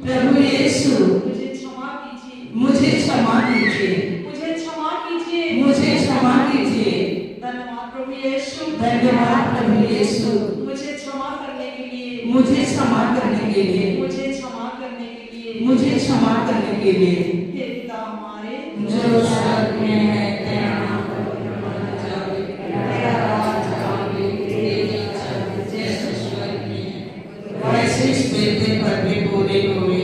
B: प्रभु यीशु
A: मुझे क्षमा कीजिए,
B: मुझे क्षमा कीजिए,
A: मुझे क्षमा कीजिए,
B: मुझे क्षमा कीजिए।
A: धन्यवाद प्रभु यीशु,
B: धन्यवाद प्रभु यीशु,
A: मुझे क्षमा करने के लिए,
B: मुझे क्षमा करने के लिए,
A: मुझे क्षमा करने के लिए,
B: मुझे क्षमा करने के लिए।
A: हे पिता हमारे
B: जो स्वर्ग में है, तेरा नाम पवित्र माना जाए, तेरा राज आवे, तेरी इच्छा जैसे स्वर्ग में है वैसे इस पृथ्वी पर भी पूरी होवे।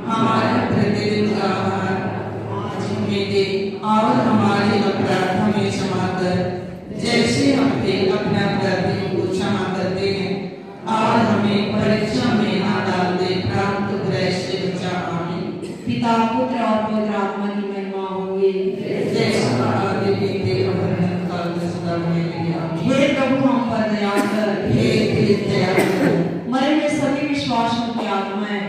B: हमारा प्रतिदिन का आहार आज हमें दे, और हमारे अपराध हमें क्षमा कर, जैसे हम भी अपने अपराधियों को क्षमा करते हैं, और हमें परीक्षा में ना डाल दे, परंतु ग्रह से बचा। आमीन।
A: पिता पुत्र और पवित्र आत्मा की महिमा होवे।
B: जैसा आदि बीते अनंत काल में सदा रहेगी। आमीन।
A: हे प्रभु हम पर दया कर,
B: हे कृपा दया कर।
A: मरे हुए सभी विश्वासियों की आत्माएं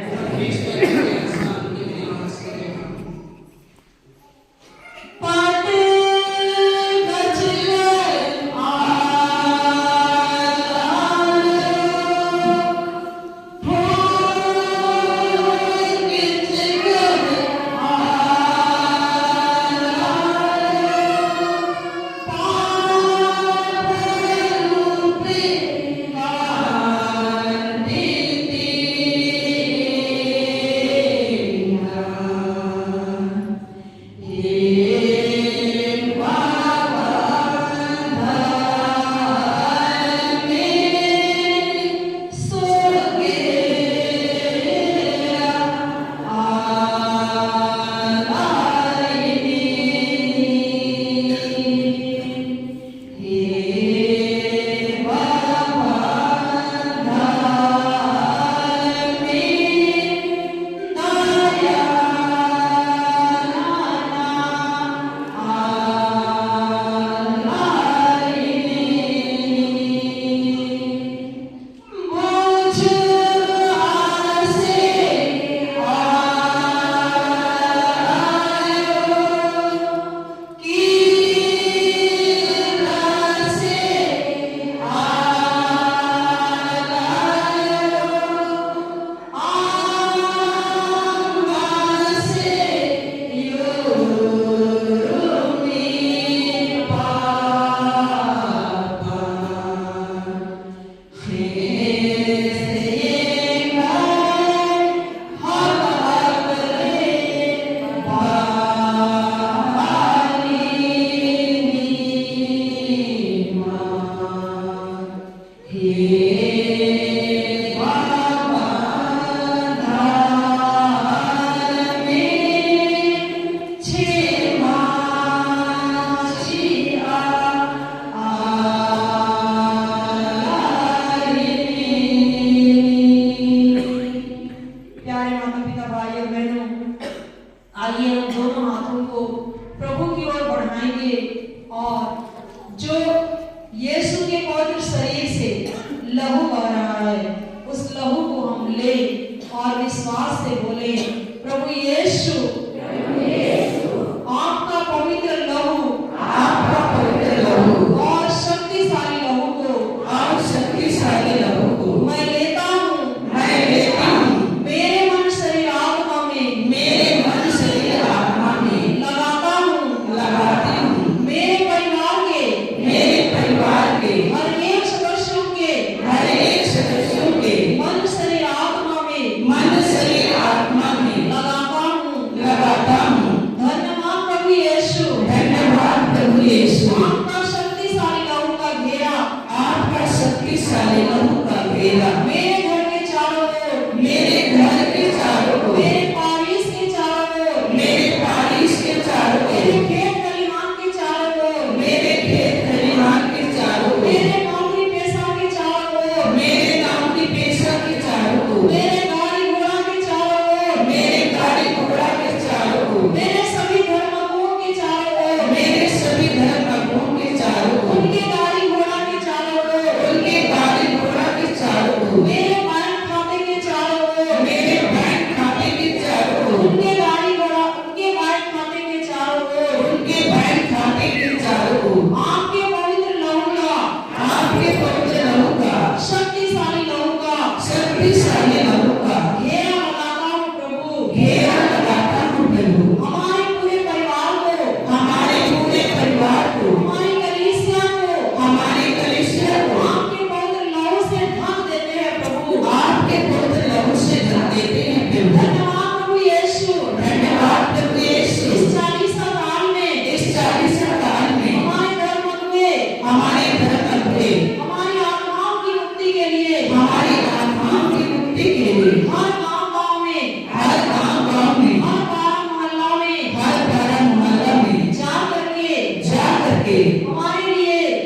B: घेरा लगाता हूँ प्रभु,
A: हमारे पूरे परिवार को,
B: हमारे पूरे परिवार को,
A: हमारी कलीसिया को,
B: हमारी कलीसिया को
A: आपके पवित्र लहू से ढक देते हैं प्रभु।
B: आपके पवित्र लहू से ढक देते हैं प्रभु।
A: धन्यवाद प्रभु यीशु।
B: धन्यवाद प्रभु यीशु।
A: इस 40 काल में,
B: इस 40 काल में
A: हमारे धर्म में,
B: हमारे धर्म में
A: हमारी आत्माओं की मुक्ति के लिए,
B: हमारी आत्माओं की मुक्ति के लिए
A: हर गांव-गांव में,
B: हर गांव-गांव में,
A: हर पारा-मोहल्ला में,
B: हर पारा-मोहल्ला में
A: जा करके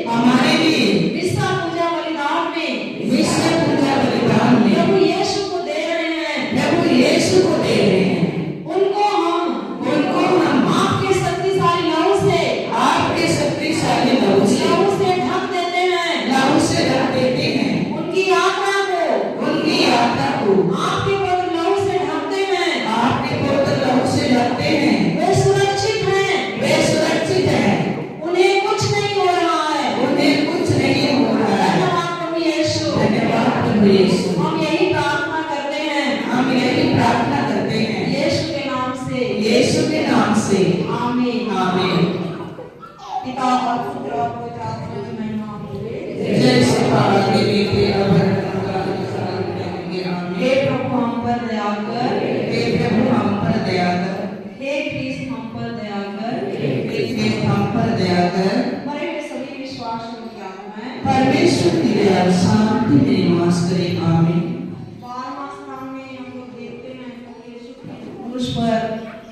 B: हमारे लिए
A: विश्व पूजा बलिदान में,
B: विश्व पूजा बलिदान में
A: प्रभु यीशु को दे रहे हैं।
B: प्रभु यीशु को दे रहे हैं।
A: उनको हम आपके शक्तिशाली लहू से,
B: आपके शक्तिशाली लहू से
A: ढक देते हैं।
B: लहू से ढक देते हैं।
A: उनकी यात्रा को आपके पवित्र लहू से ढकते हैं।
B: आपके पवित्र लहू से ढकते हैं।
A: वे सुरक्षित हैं,
B: वे सुरक्षित हैं।
A: उन्हें कुछ नहीं हो रहा है।
B: उन्हें कुछ नहीं हो रहा है।
A: धन्यवाद प्रभु यीशु।
B: धन्यवाद प्रभु यीशु।
A: हम यही प्रार्थना करते हैं,
B: हम यही प्रार्थना करते हैं
A: यीशु के नाम से,
B: यीशु के नाम से।
A: आमीन।
B: आमीन।
A: पिता और पुत्र और पवित्र आत्मा की महिमा हो।
B: जय श्री बाबा देवी के आमीन।
A: हे प्रभु हम पर दया कर,
B: हे प्रभु हम पर दया कर,
A: हे कृष्ण हम पर दया कर,
B: हे कृष्ण हम पर दया कर।
A: मरे हुए सभी विश्वासियों की आत्माएं
B: परमेश्वर की दया शांति में निवास करे। आमीन।
A: 12वां स्थान में हम लोग देखते हैं कि यीशु क्रूस पर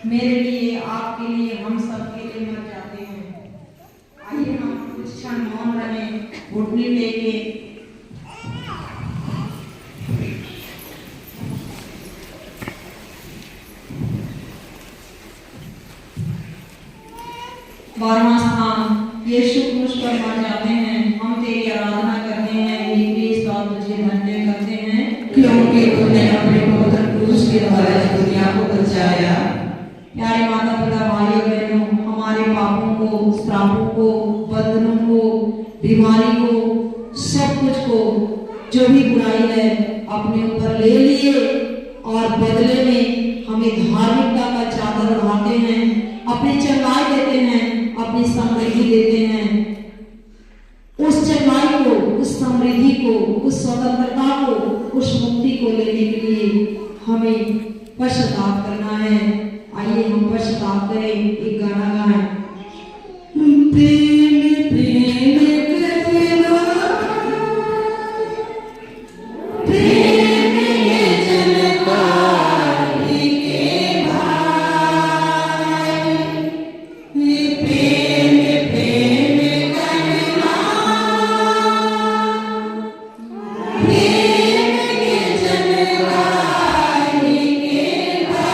A: मेरे लिए, आपके लिए, हम सब के लिए मर जाते हैं। आइए हम कुछ क्षण मौन रहें, घुटने लेके। बारहवां स्थान, यीशु क्रूस पर मर जाते हैं। हम तेरी आराधना करते हैं, हे कृष्ण, और तुझे धन्य करते हैं,
B: क्योंकि तूने अपने पवित्र क्रूस के द्वारा इस दुनिया को बचाया।
A: प्यारे माता पिता भाइयों बहनों, हमारे पापों को, श्रापों को, बंधनों को, बीमारी को, सब कुछ को, जो भी बुराई है अपने ऊपर ले लिए और बदले में हमें धार्मिकता का चादर ओढ़ाते हैं, अपनी चंगाई देते हैं, अपनी समृद्धि देते हैं। उस चंगाई को, उस समृद्धि को, उस स्वतंत्रता को, उस मुक्ति को लेने के लिए हमें पश्चाताप करना है। आइए हम पश्चाताप करें, एक गाना गाएं।
B: प्रेम प्रेम करना, प्रेम जनकारी के भाई, प्रेम प्रेम करना, प्रेम जनकारी के भाई।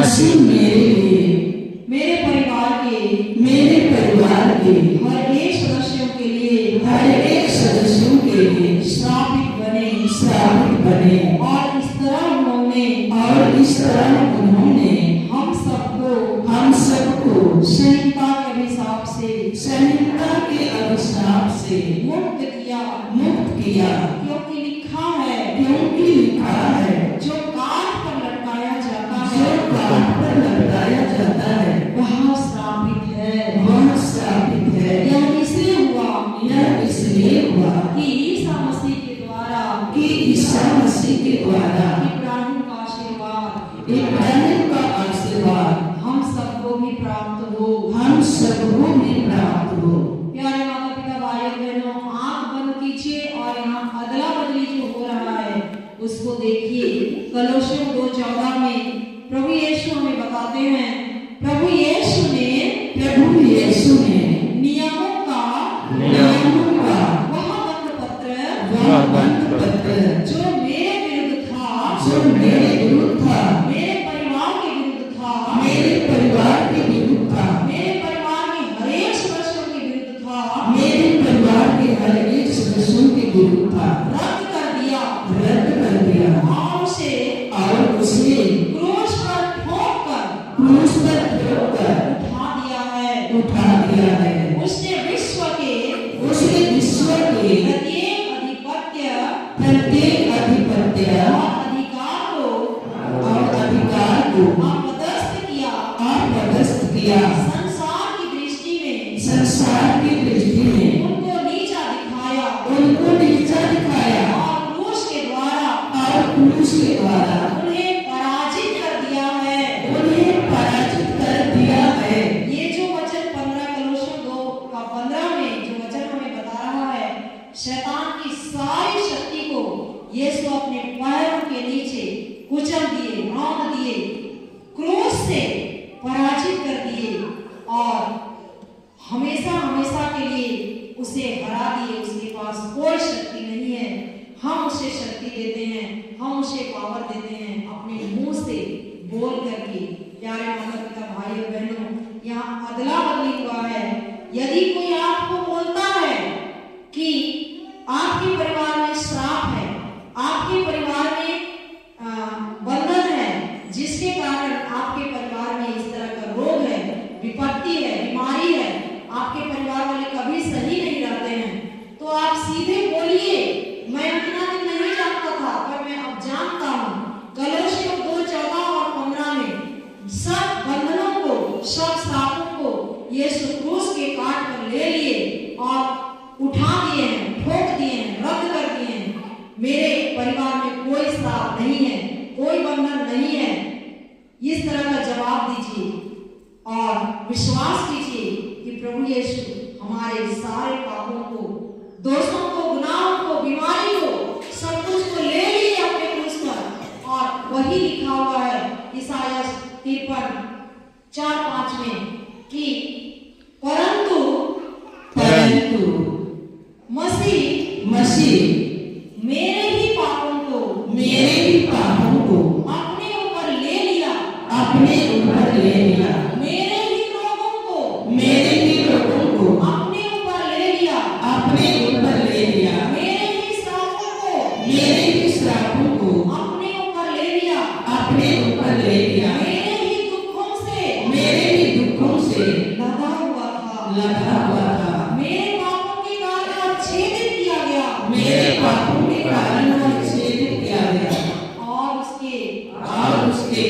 B: मसीह मेरे लिए
A: मेरे परिवार के हर एक सदस्यों के लिए श्रापित बने और इस तरह उन्होंने हम सबको संहिता के अभिशाप से मुक्त किया क्योंकि लिखा है जो काट पर लटकाया जाता है वह श्रापित है। यह इसलिए हुआ कि ईसा मसीह के द्वारा इब्राहिम का आशीर्वाद हम सबको भी प्राप्त हो। प्यारे माता पिता भाई बहनों, आंख बंद कीजिए और यहाँ अदला बदली जो हो रहा है उसको देखिए। कलोसियों 2:14 में प्रभु यीशु हमें बताते हैं, प्रभु यीशु ने नियमों का वह बंद पत्र जो मेरे विरुद्ध था, मेरे परिवार के विरुद्ध था, मेरे परिवार के हर एक सदस्यों के विरुद्ध था, रद्द कर दिया और उसे क्रूस पर ठोक कर उठा दिया है। उसने विश्व के प्रत्येक अधिपत्य और अधिकार को अपदस्थ किया। संसार की दृष्टि में उनको नीचा दिखाया और क्रूस के द्वारा उन्हें पराजित कर दिया है। ये जो वचन 15 कलोसियों 2:15 में जो वचन हमें बता रहा है, शैतान की सारी शक्ति को यीशु अपने पैरों के नीचे कुचल दिए, रौंद दिए, क्रूस से पराजित कर दिए और हमेशा के लिए उसे हरा दिए। उसके पास कोई शक्ति नहीं है। हम उसे शक्ति देते हैं, हम उसे पावर देते हैं अपने मुंह से बोल करके। प्यारे माता पिता भाई और बहनों, यहाँ अदला बदली हुआ है। यदि कोई आपको बोलता है कि आपके परिवार में श्राप है, आपके परिवार में बंधन है, जिसके कारण आपके परिवार में इस तरह का रोग है, विपत्ति है, बीमारी है, आपके परिवार वाले कभी सही नहीं रहते हैं, तो आप सीधे बोलिए, मैं इतना दिन नहीं जानता था पर मैं अब जानता हूँ। कलोसियों 2:14 और 15 में सब बंधनों को, सब श्रापों को यीशु क्रूस के काट पर ले लिए और उठा दिए हैं, ठोक दिए हैं, रद्द कर दिए हैं। मेरे परिवार में कोई श्राप नहीं है, कोई बंधन नहीं है। इस तरह का जवाब दीजिए और विश्वास कीजिए कि प्रभु यीशु हमारे सारे पापों को, दोषों को, गुनाहों को, बीमारी को, सब कुछ को ले लिए अपने क्रूस पर। और वही लिखा हुआ है ईसाया 53:4-5 में कि परंतु मसीह मेरे ही पापों को अपने ऊपर ले लिया, मेरे ही रोगों को अपने ऊपर ले लिया, मेरे ही श्रापों को अपने ऊपर ले लिया, मेरे ही दुखों से लदा हुआ था, मेरे पापों के कारण छेदित किया गया, और उसके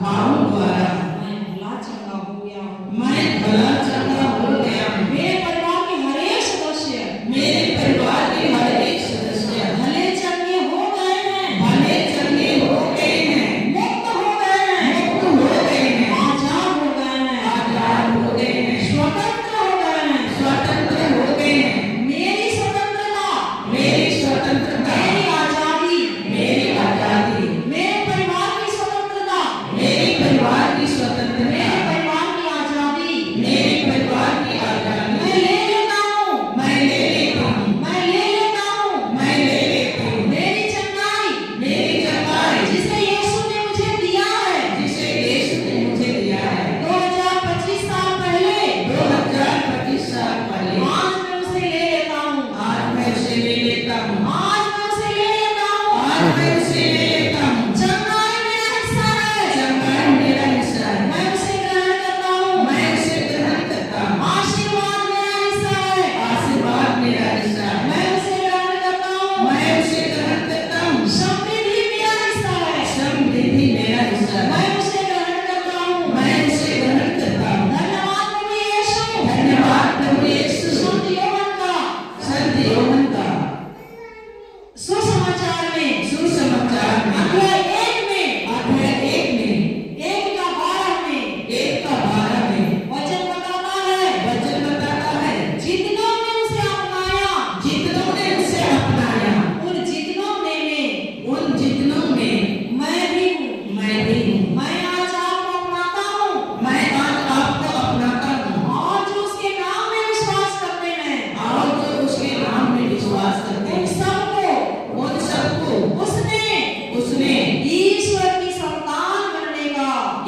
A: घाव द्वारा मैं भला चंगा हो गया हूँ। मेरे परिवार के हर एक सदस्य भले चंगे हो गए हैं, मुक्त हो गए हैं, आजाद हो गए हैं, स्वतंत्र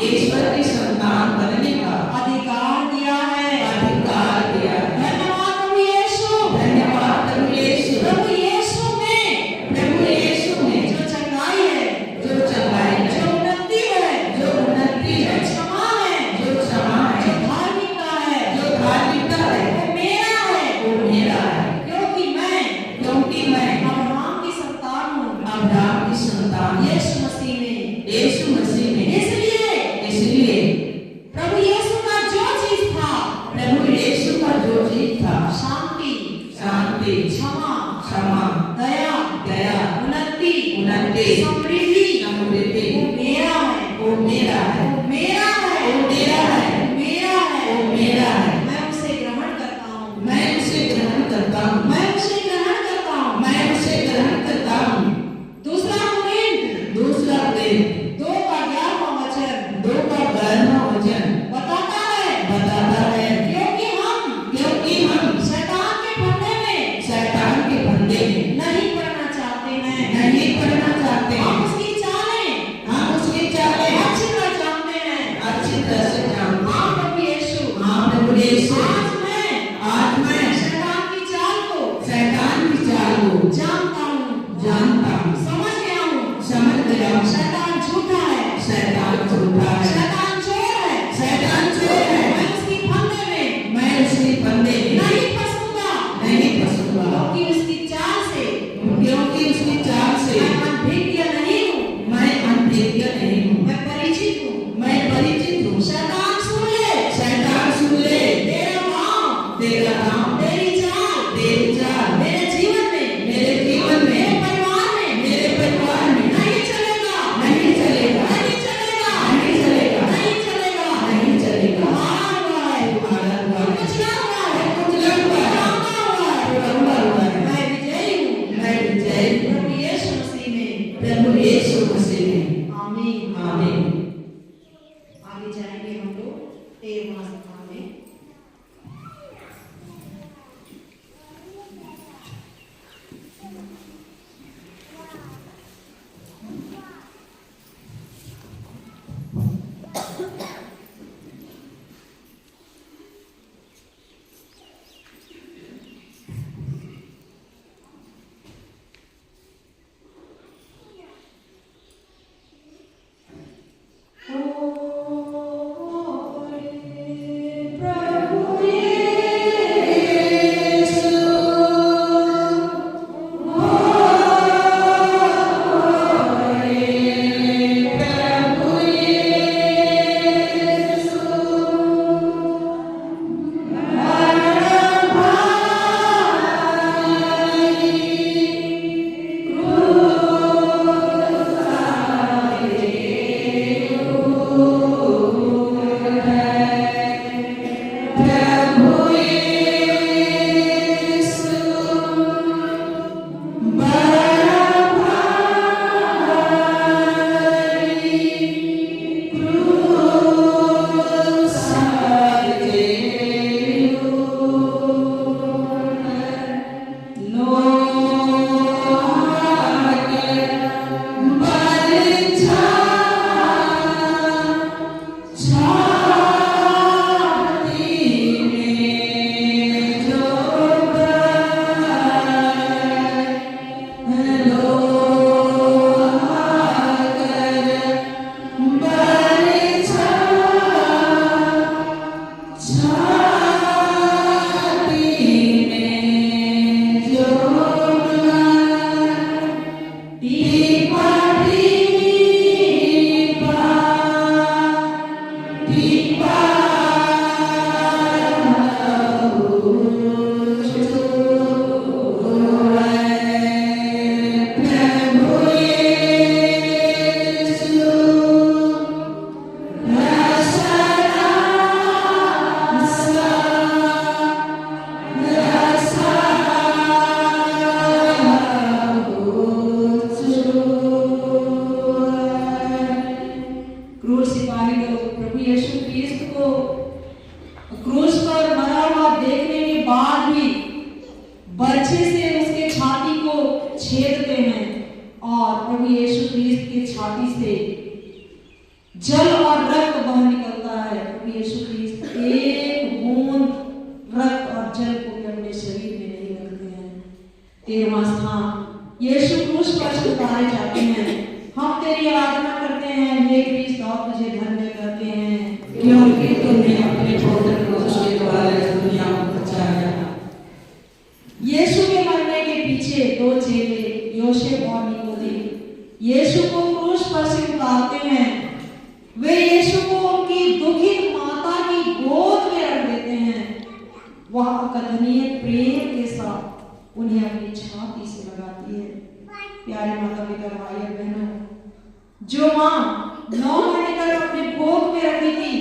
B: ईश्वर की संतान बनने का
A: अधिकार दिया है।
B: अधिकार दिया है।
A: धन्यवाद प्रभु यीशु।
B: धन्यवाद प्रभु यीशु।
A: प्रभु यीशु में जो चंगाई है,
B: जो चंगाई है,
A: जो उन्नति है,
B: जो उन्नति है,
A: जो क्षमा है,
B: जो क्षमा है,
A: जो धार्मिकता है,
B: जो धार्मिकता है,
A: वो मेरा है।
B: वो मेरा है।
A: क्योंकि मैं अब्राहम की संतान हूँ,
B: अब्राहम की संतान
A: यीशु मसीह में।
B: यीशु मसीह में।
A: इसलिए प्रभु यीशु का जो चीज था,
B: प्रभु यीशु का जो चीज था,
A: शांति,
B: क्षमा,
A: दया, उन्नति, समृद्धि, वो मेरा है।
B: वो मेरा है।
A: वो मेरा है।
B: वो मेरा है।
A: वो मेरा है।
B: वो मेरा है।
A: मैं उसे ग्रहण करता हूँ।
B: मैं उसे ग्रहण करता हूँ।
A: मैं उसे ग्रहण करता हूँ।
B: मैं उसे ग्रहण करता हूँ।
A: दूसरा कोरिन्थ
B: 2
A: का 11वां वचन
B: 2 का 11वां वचन
A: बताता है
B: क्योंकि हम
A: शैतान के फंदे में
B: नहीं
A: पड़ना चाहते हैं।
B: हैं।
A: हम उसकी चालें अच्छी तरह जानते हैं।
B: अच्छी तरह से जानते हैं।
A: हाँ प्रभु यीशु, आज मैं शैतान की चाल को जानता हूँ, समझ गया हूँ। शैतान झूठा है,
B: शैतान चोर है।
A: मैं उसकी फंदे में
B: मैं उसके फंदे में
A: नहीं फंसूंगा, क्योंकि उसकी चाल से मैं अनभिज्ञ नहीं हूँ, मैं परिचित हूँ। शैतान सुन ले, तेरा नाम, तेरी चाल मेरे जीवन में, मेरे परिवार में नहीं चलेगा। हारा हुआ है, कुचला हुआ है। मैं विजयी हूँ, प्रभु यीशु मसीह में। आमीन। आगे जाएंगे हम लोग 13वां सप्ताह में। बर्छे से उसके छाती को छेदते हैं और प्रभु यीशु क्रिस्त की छाती से जल और रक्त बाहर निकलता है, प्रभु यीशु ख्रिस्त एक बूंद रक्त और जल को भी अपने शरीर में नहीं रखते हैं। 13वां स्थान, यीशु क्रूस पर उतारे जाते हैं। हम तेरी आराधना करते हैं हे ख्रिस्त, और तुझे धन्य करते हैं
B: क्योंकि तुमने अपने पुत्र क्रूस के द्वारा इस दुनिया को बचाया।
A: यीशु के मरने के पीछे दो चेले योसेफ और निकोदेम यीशु को क्रूस पर से उतारते हैं। वे यीशु को उनकी दुखित माता की गोद में रख देते हैं। वह अकथनीय प्रेम के साथ उन्हें अपनी छाती से लगाती है। प्यारे माता पिता भाई और बहनों, जो माँ 9 महीने तक अपने गोद में रखी थी,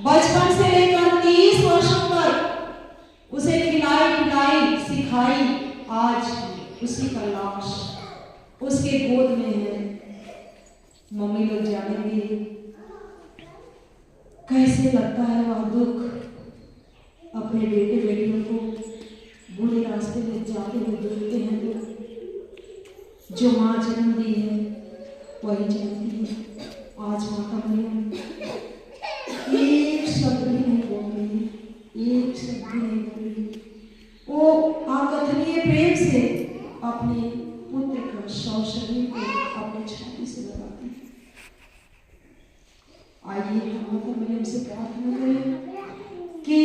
A: बचपन से लेकर 30 वर्षों तक उसे खिलाई पिलाई सिखाई, आज उसी का लाश उसके गोद में है। मम्मी लोग जानेंगे कैसे लगता है वह दुख अपने बेटे बेटियों को बुरे रास्ते में जाते हुए देखते हैं। लोग जो माँ जन्म दी है वही जानती है। आज माता मरियम एक शब्द भी नहीं बोल रही, एक शब्द भी नहीं बोल रही। वो अकथनीय प्रेम से अपने पुत्र का शव शरीर को अपने छाती से लगाती है। आइए हम माता मरियम से प्रार्थना करें कि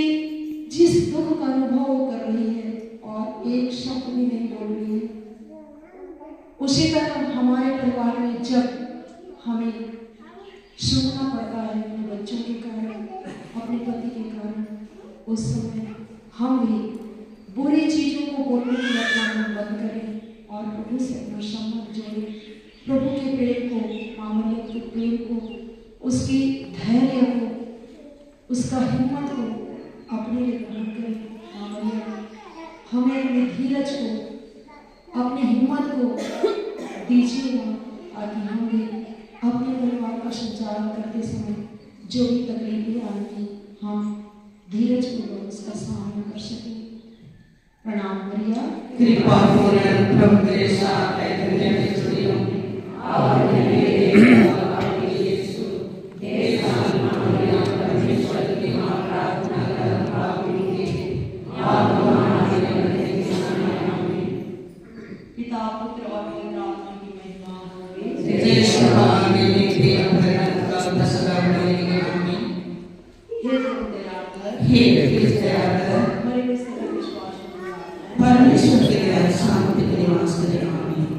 A: जिस दुख का अनुभव वो कर रही है और एक शब्द भी नहीं बोल रही है, उसी तरह हमारे परिवार में जब हमें सुनना पड़ता है अपने बच्चों के कारण, अपने पति के कारण, उस समय हम भी बुरी चीजों को बोलने की अपना मन बंद करें और प्रभु से अपना संबंध जोड़ें। प्रभु के प्रेम को, मामलियत के प्रेम को, उसकी धैर्य को, उसका हिम्मत को अपने लिए ग्रहण करें। मामलियत हमें अपने धीरज को, अपनी हिम्मत को दीजिएगा ताकि हम भी अपने परिवार का संचालन करते समय जो भी तकलीफें आएंगी हम धीरज पूर्वक उसका सामना कर सकें। प्रणाम मरिया,
B: कृपा पूर्ण प्रभु तेरे साथ है, धन्य है स्त्रियों में और धन्य है आपके यीशु। हे सारी मरियम, परमेश्वर की मां, प्रार्थना कर पापी के आप हमारे लिए आमीन।
A: पिता पुत्र और पवित्र आत्मा की महिमा होवे।
B: जय सभा में के अपहरण का दसरा बनेगा। आमीन।
A: हे प्रभु दया कर,
B: हे कृष्ण दया कर,
A: मरे से विश्वास
B: परमेश्वर के दया शांति के निवास करे। आमीन।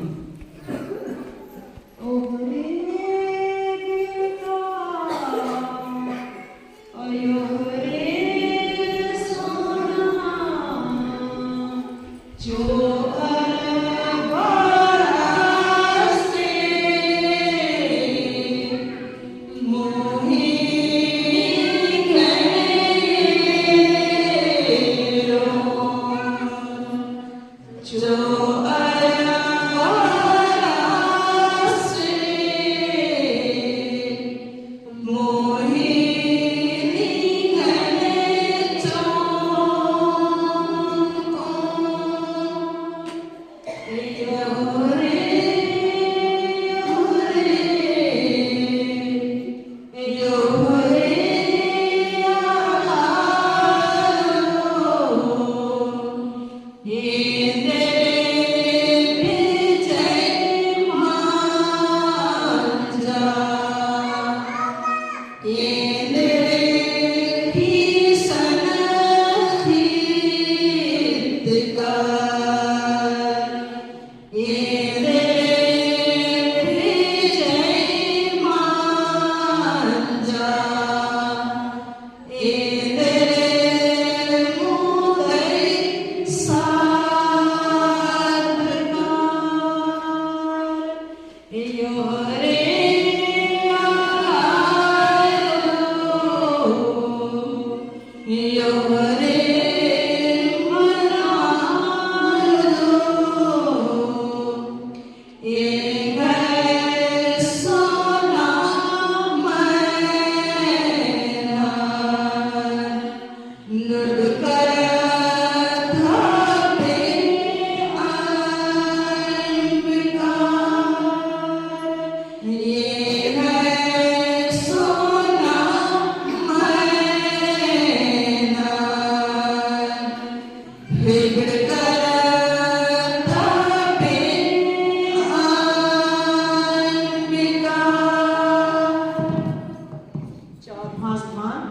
D: महास्थान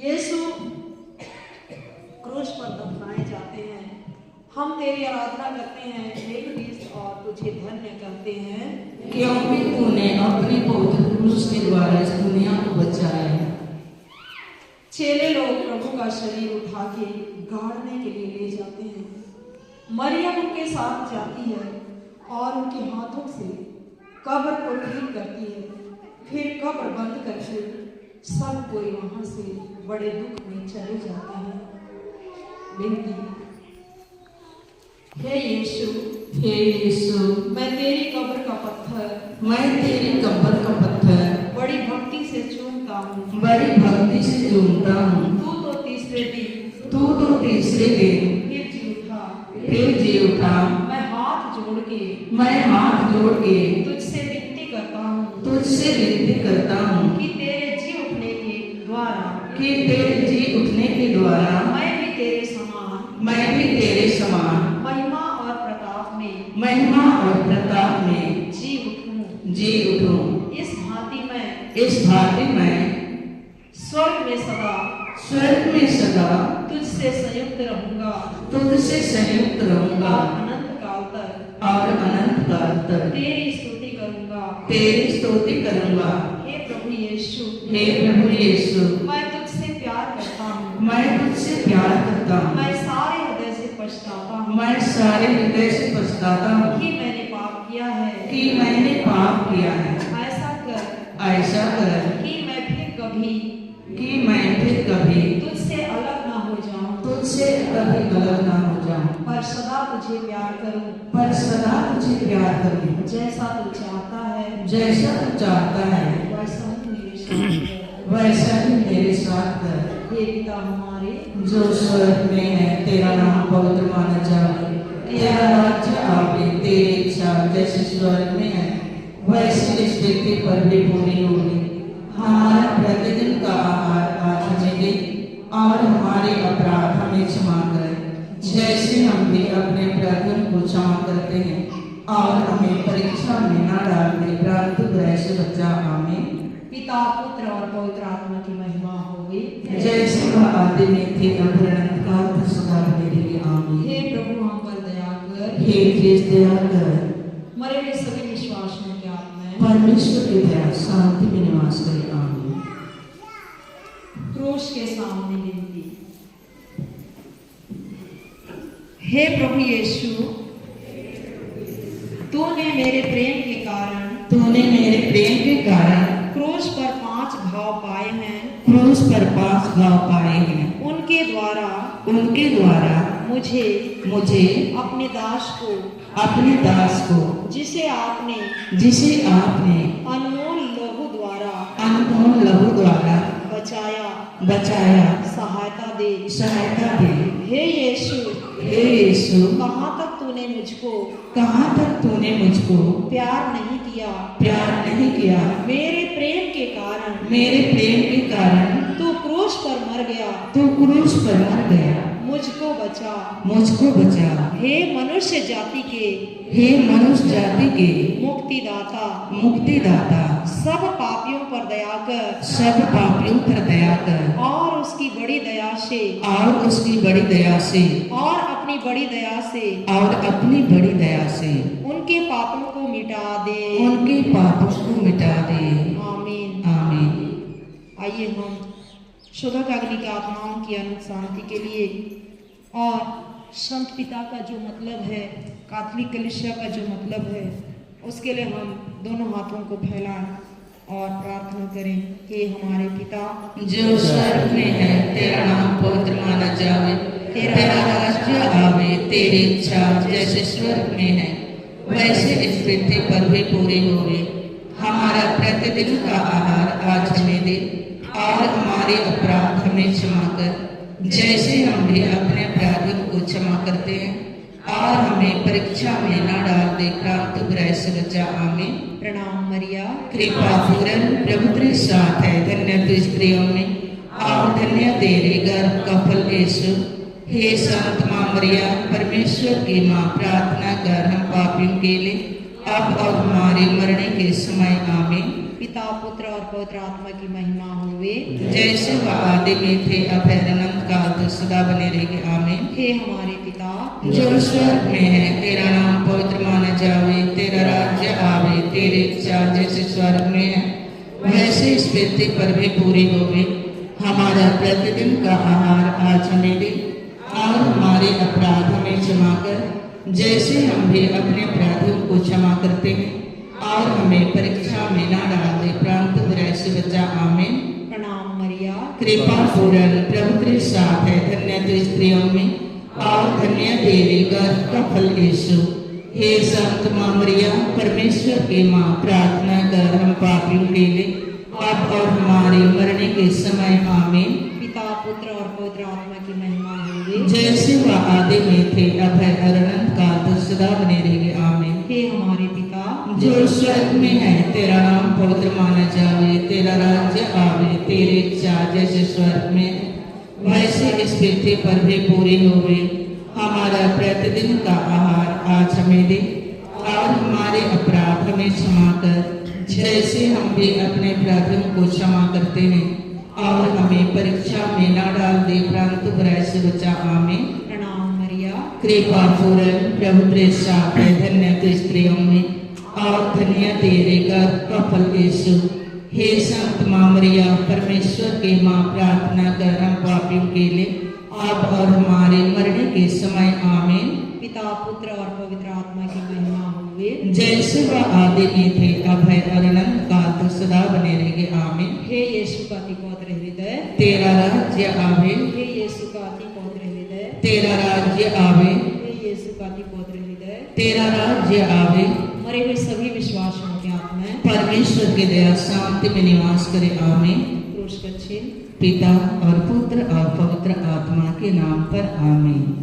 D: यीशु क्रूस पर दफनाए जाते हैं। हम तेरी आराधना करते हैं हे क्रिस्त और तुझे धन्य करते हैं
B: क्योंकि तूने अपने पवित्र क्रूस के द्वारा इस दुनिया को बचाया है।
D: चेले लोग प्रभु का शरीर उठा के गाड़ने के लिए ले जाते हैं। मरियम उनके साथ जाती है और उनके हाथों से कब्र को ठीक करती है। फिर कब्र बंद करके सब कोई वहां से बड़े दुख में चले जाते हैं। विनती, हे यीशु,
B: हे यीशु,
D: मैं तेरी कब्र का पत्थर,
B: मैं तेरी कब्र का पत्थर
D: बड़ी भक्ति से चूमता हूँ।
B: बड़ी भक्ति से चूमता हूँ।
D: तू तो तीसरे दिन
B: फिर जी उठा।
D: मैं हाथ जोड़ के तुझसे विनती करता हूँ कि तेरे जी उठने के द्वारा मैं भी तेरे समान महिमा और प्रताप में जी उठूं। इस भांति मैं स्वर्ग में सदा तुझसे संयुक्त रहूंगा
B: और अनंत काल तक
D: तेरी
B: स्तुति करूंगा।
D: हे प्रभु यीशु, मैं तुझसे प्यार करता हूँ। मैं सारे हृदय से पछताता हूँ कि मैंने पाप किया है। ऐसा कर कि मैं फिर कभी तुझसे अलग ना हो जाऊं। पर सदा तुझे प्यार करूं। जैसा तू चाहता है
B: वैसा ही मेरे साथ कर।
D: हे पिता हमारे
B: जो स्वर्ग में है, तेरा नाम पवित्र माना जाए। तेरा राज्य आवे, तेरी इच्छा जैसे स्वर्ग में है वैसे इस पृथ्वी पर भी पूरी होगी। हमारा प्रतिदिन का आहार आज हमें दे और हमारे अपराध हमें क्षमा कर जैसे हम भी अपने अपराधियों को क्षमा करते हैं। और हमें परीक्षा में न डालने, परंतु ग्रह से बचा। आमीन।
D: पिता, पुत्र और पवित्र आत्मा की महिमा होगी,
B: जैसे वह आदि में थी अब अनंत काल तक सदा बनी रहेगी। आमीन।
D: हे प्रभु हम पर दया कर।
B: हे क्रिस्त दया कर।
D: मरे हुए सभी विश्वासियों की आत्माएं
B: परमेश्वर की दया शांति में निवास करे। आमीन।
D: क्रूस के सामने विनती। हे प्रभु यीशु, तूने मेरे प्रेम के कारण क्रूस पर 5 घाव पाए हैं। उनके द्वारा मुझे अपने दास को जिसे आपने अनमोल लहू द्वारा बचाया सहायता दे। हे यीशु, कहाँ तक तूने मुझको प्यार नहीं किया। मेरे प्रेम के कारण तू क्रूस पर मर गया। मुझको बचा। हे मनुष्य जाति के मुक्तिदाता सब पापियों पर दया कर और उसकी बड़ी दया से और अपनी बड़ी दया से उनके पापों को मिटा दे। आमीन। आइए हम शोधक अग्नि की आत्माओं की अनंत शांति के लिए और संत पिता का जो मतलब है, कैथोलिक कलीसिया का जो मतलब है, उसके लिए हम दोनों हाथों को फैलाएं और प्रार्थना करें। हे हमारे पिता
B: जो स्वर्ग में है, तेरा नाम पवित्र माना जावे। तेरा राज्य आवे, तेरी इच्छा जैसे स्वर्ग में है वैसे इस पृथ्वी पर भी पूरी होवे। हमारा प्रतिदिन का आहार आज हमें दे और हमारे अपराध हमें क्षमा कर जैसे हम भी अपने अपराधियों को क्षमा करते हैं। और हमें परीक्षा में न डाल दे, परंतु ग्रह से बचा। आमीन।
D: प्रणाम मरिया,
B: कृपा पूर्ण प्रभु तेरे साथ है। धन्य तू स्त्रियों में और धन्य तेरे गर्भ का फल यीशु। हे संत मां मरिया, परमेश्वर की मां, प्रार्थना कर हम पापियों के लिए अब और हमारे मरने के समय। आमीन।
A: पिता पुत्र और पवित्र आत्मा की महिमा होवे,
B: जैसे वह आदि में थे अब है अनंत काल तक सदा बने रहेंगे आमीन।
A: हे हमारे पिता
B: जो स्वर्ग में है, तेरा नाम पवित्र माना जावे, तेरा राज्य आवे, तेरी इच्छा जैसे स्वर्ग में है वैसे इस पृथ्वी पर भी पूरी होवे। हमारा प्रतिदिन का आहार आज हमें दे, और हमारे अपराध हमें क्षमा कर जैसे हम भी अपने अपराधियों को क्षमा करते हैं, और हमें परीक्षा में न डाल दे परंतु बुराई से बचा आमीन।
A: प्रणाम मरिया,
B: कृपा पूर्ण प्रभु तेरे साथ है, धन्य तू स्त्रियों में और धन्य तेरे गर्भ का फल यीशु। हे संत माँ मरिया, परमेश्वर की माँ, प्रार्थना कर हम पापियों के लिए अब और हमारे मरने के समय आमीन।
A: पिता पुत्र और पवित्र आत्मा की महिमा होवे,
B: जैसे वह आदि में थे अब है और अनंत काल तक सदा बने रहेंगे आमीन।
A: हे हमारे पिता
B: जो स्वर्ग में है, तेरा नाम पवित्र माना जावे, तेरा राज्य आवे, तेरी इच्छा जैसे स्वर्ग में है वैसे इस पृथ्वी पर भी पूरी होवे। हमारा प्रतिदिन का आहार आज हमें दे, और हमारे अपराध हमें क्षमा कर जैसे हम भी अपने अपराधियों को क्षमा करते हैं, और हमें परीक्षा में न डाल दे परंतु बुराई से बचा आमीन।
A: प्रणाम मरिया,
B: कृपा पूर्ण प्रभु तेरे साथ है, धन्य तू स्त्रियों में और धन्य तेरे गर्भ का फल यीशु। हे संत माँ मरिया, परमेश्वर की माँ, प्रार्थना कर हम पापियों के लिए अब और हमारे मरने के समय आमीन।
A: पिता पुत्र और पवित्र आत्मा की महिमा होवे,
B: जैसे वह आदि में थे अब है और अनंत काल तक सदा बने रहेंगे आमीन।
A: हे यीशु का अति पवित्र हृदय,
B: तेरा राज्य आवे,
A: हे यीशु का अति पवित्र हृदय,
B: तेरा राज्य आवे,
A: हे यीशु का अति पवित्र हृदय,
B: तेरा राज्य आवे।
A: मरे हुए सभी विश्वासियों की आत्माएं
B: परमेश्वर की दया शांति में निवास करे आमीन।
A: क्रूस का चिन्ह
B: पिता और पुत्र और पवित्र आत्मा के नाम पर आमीन।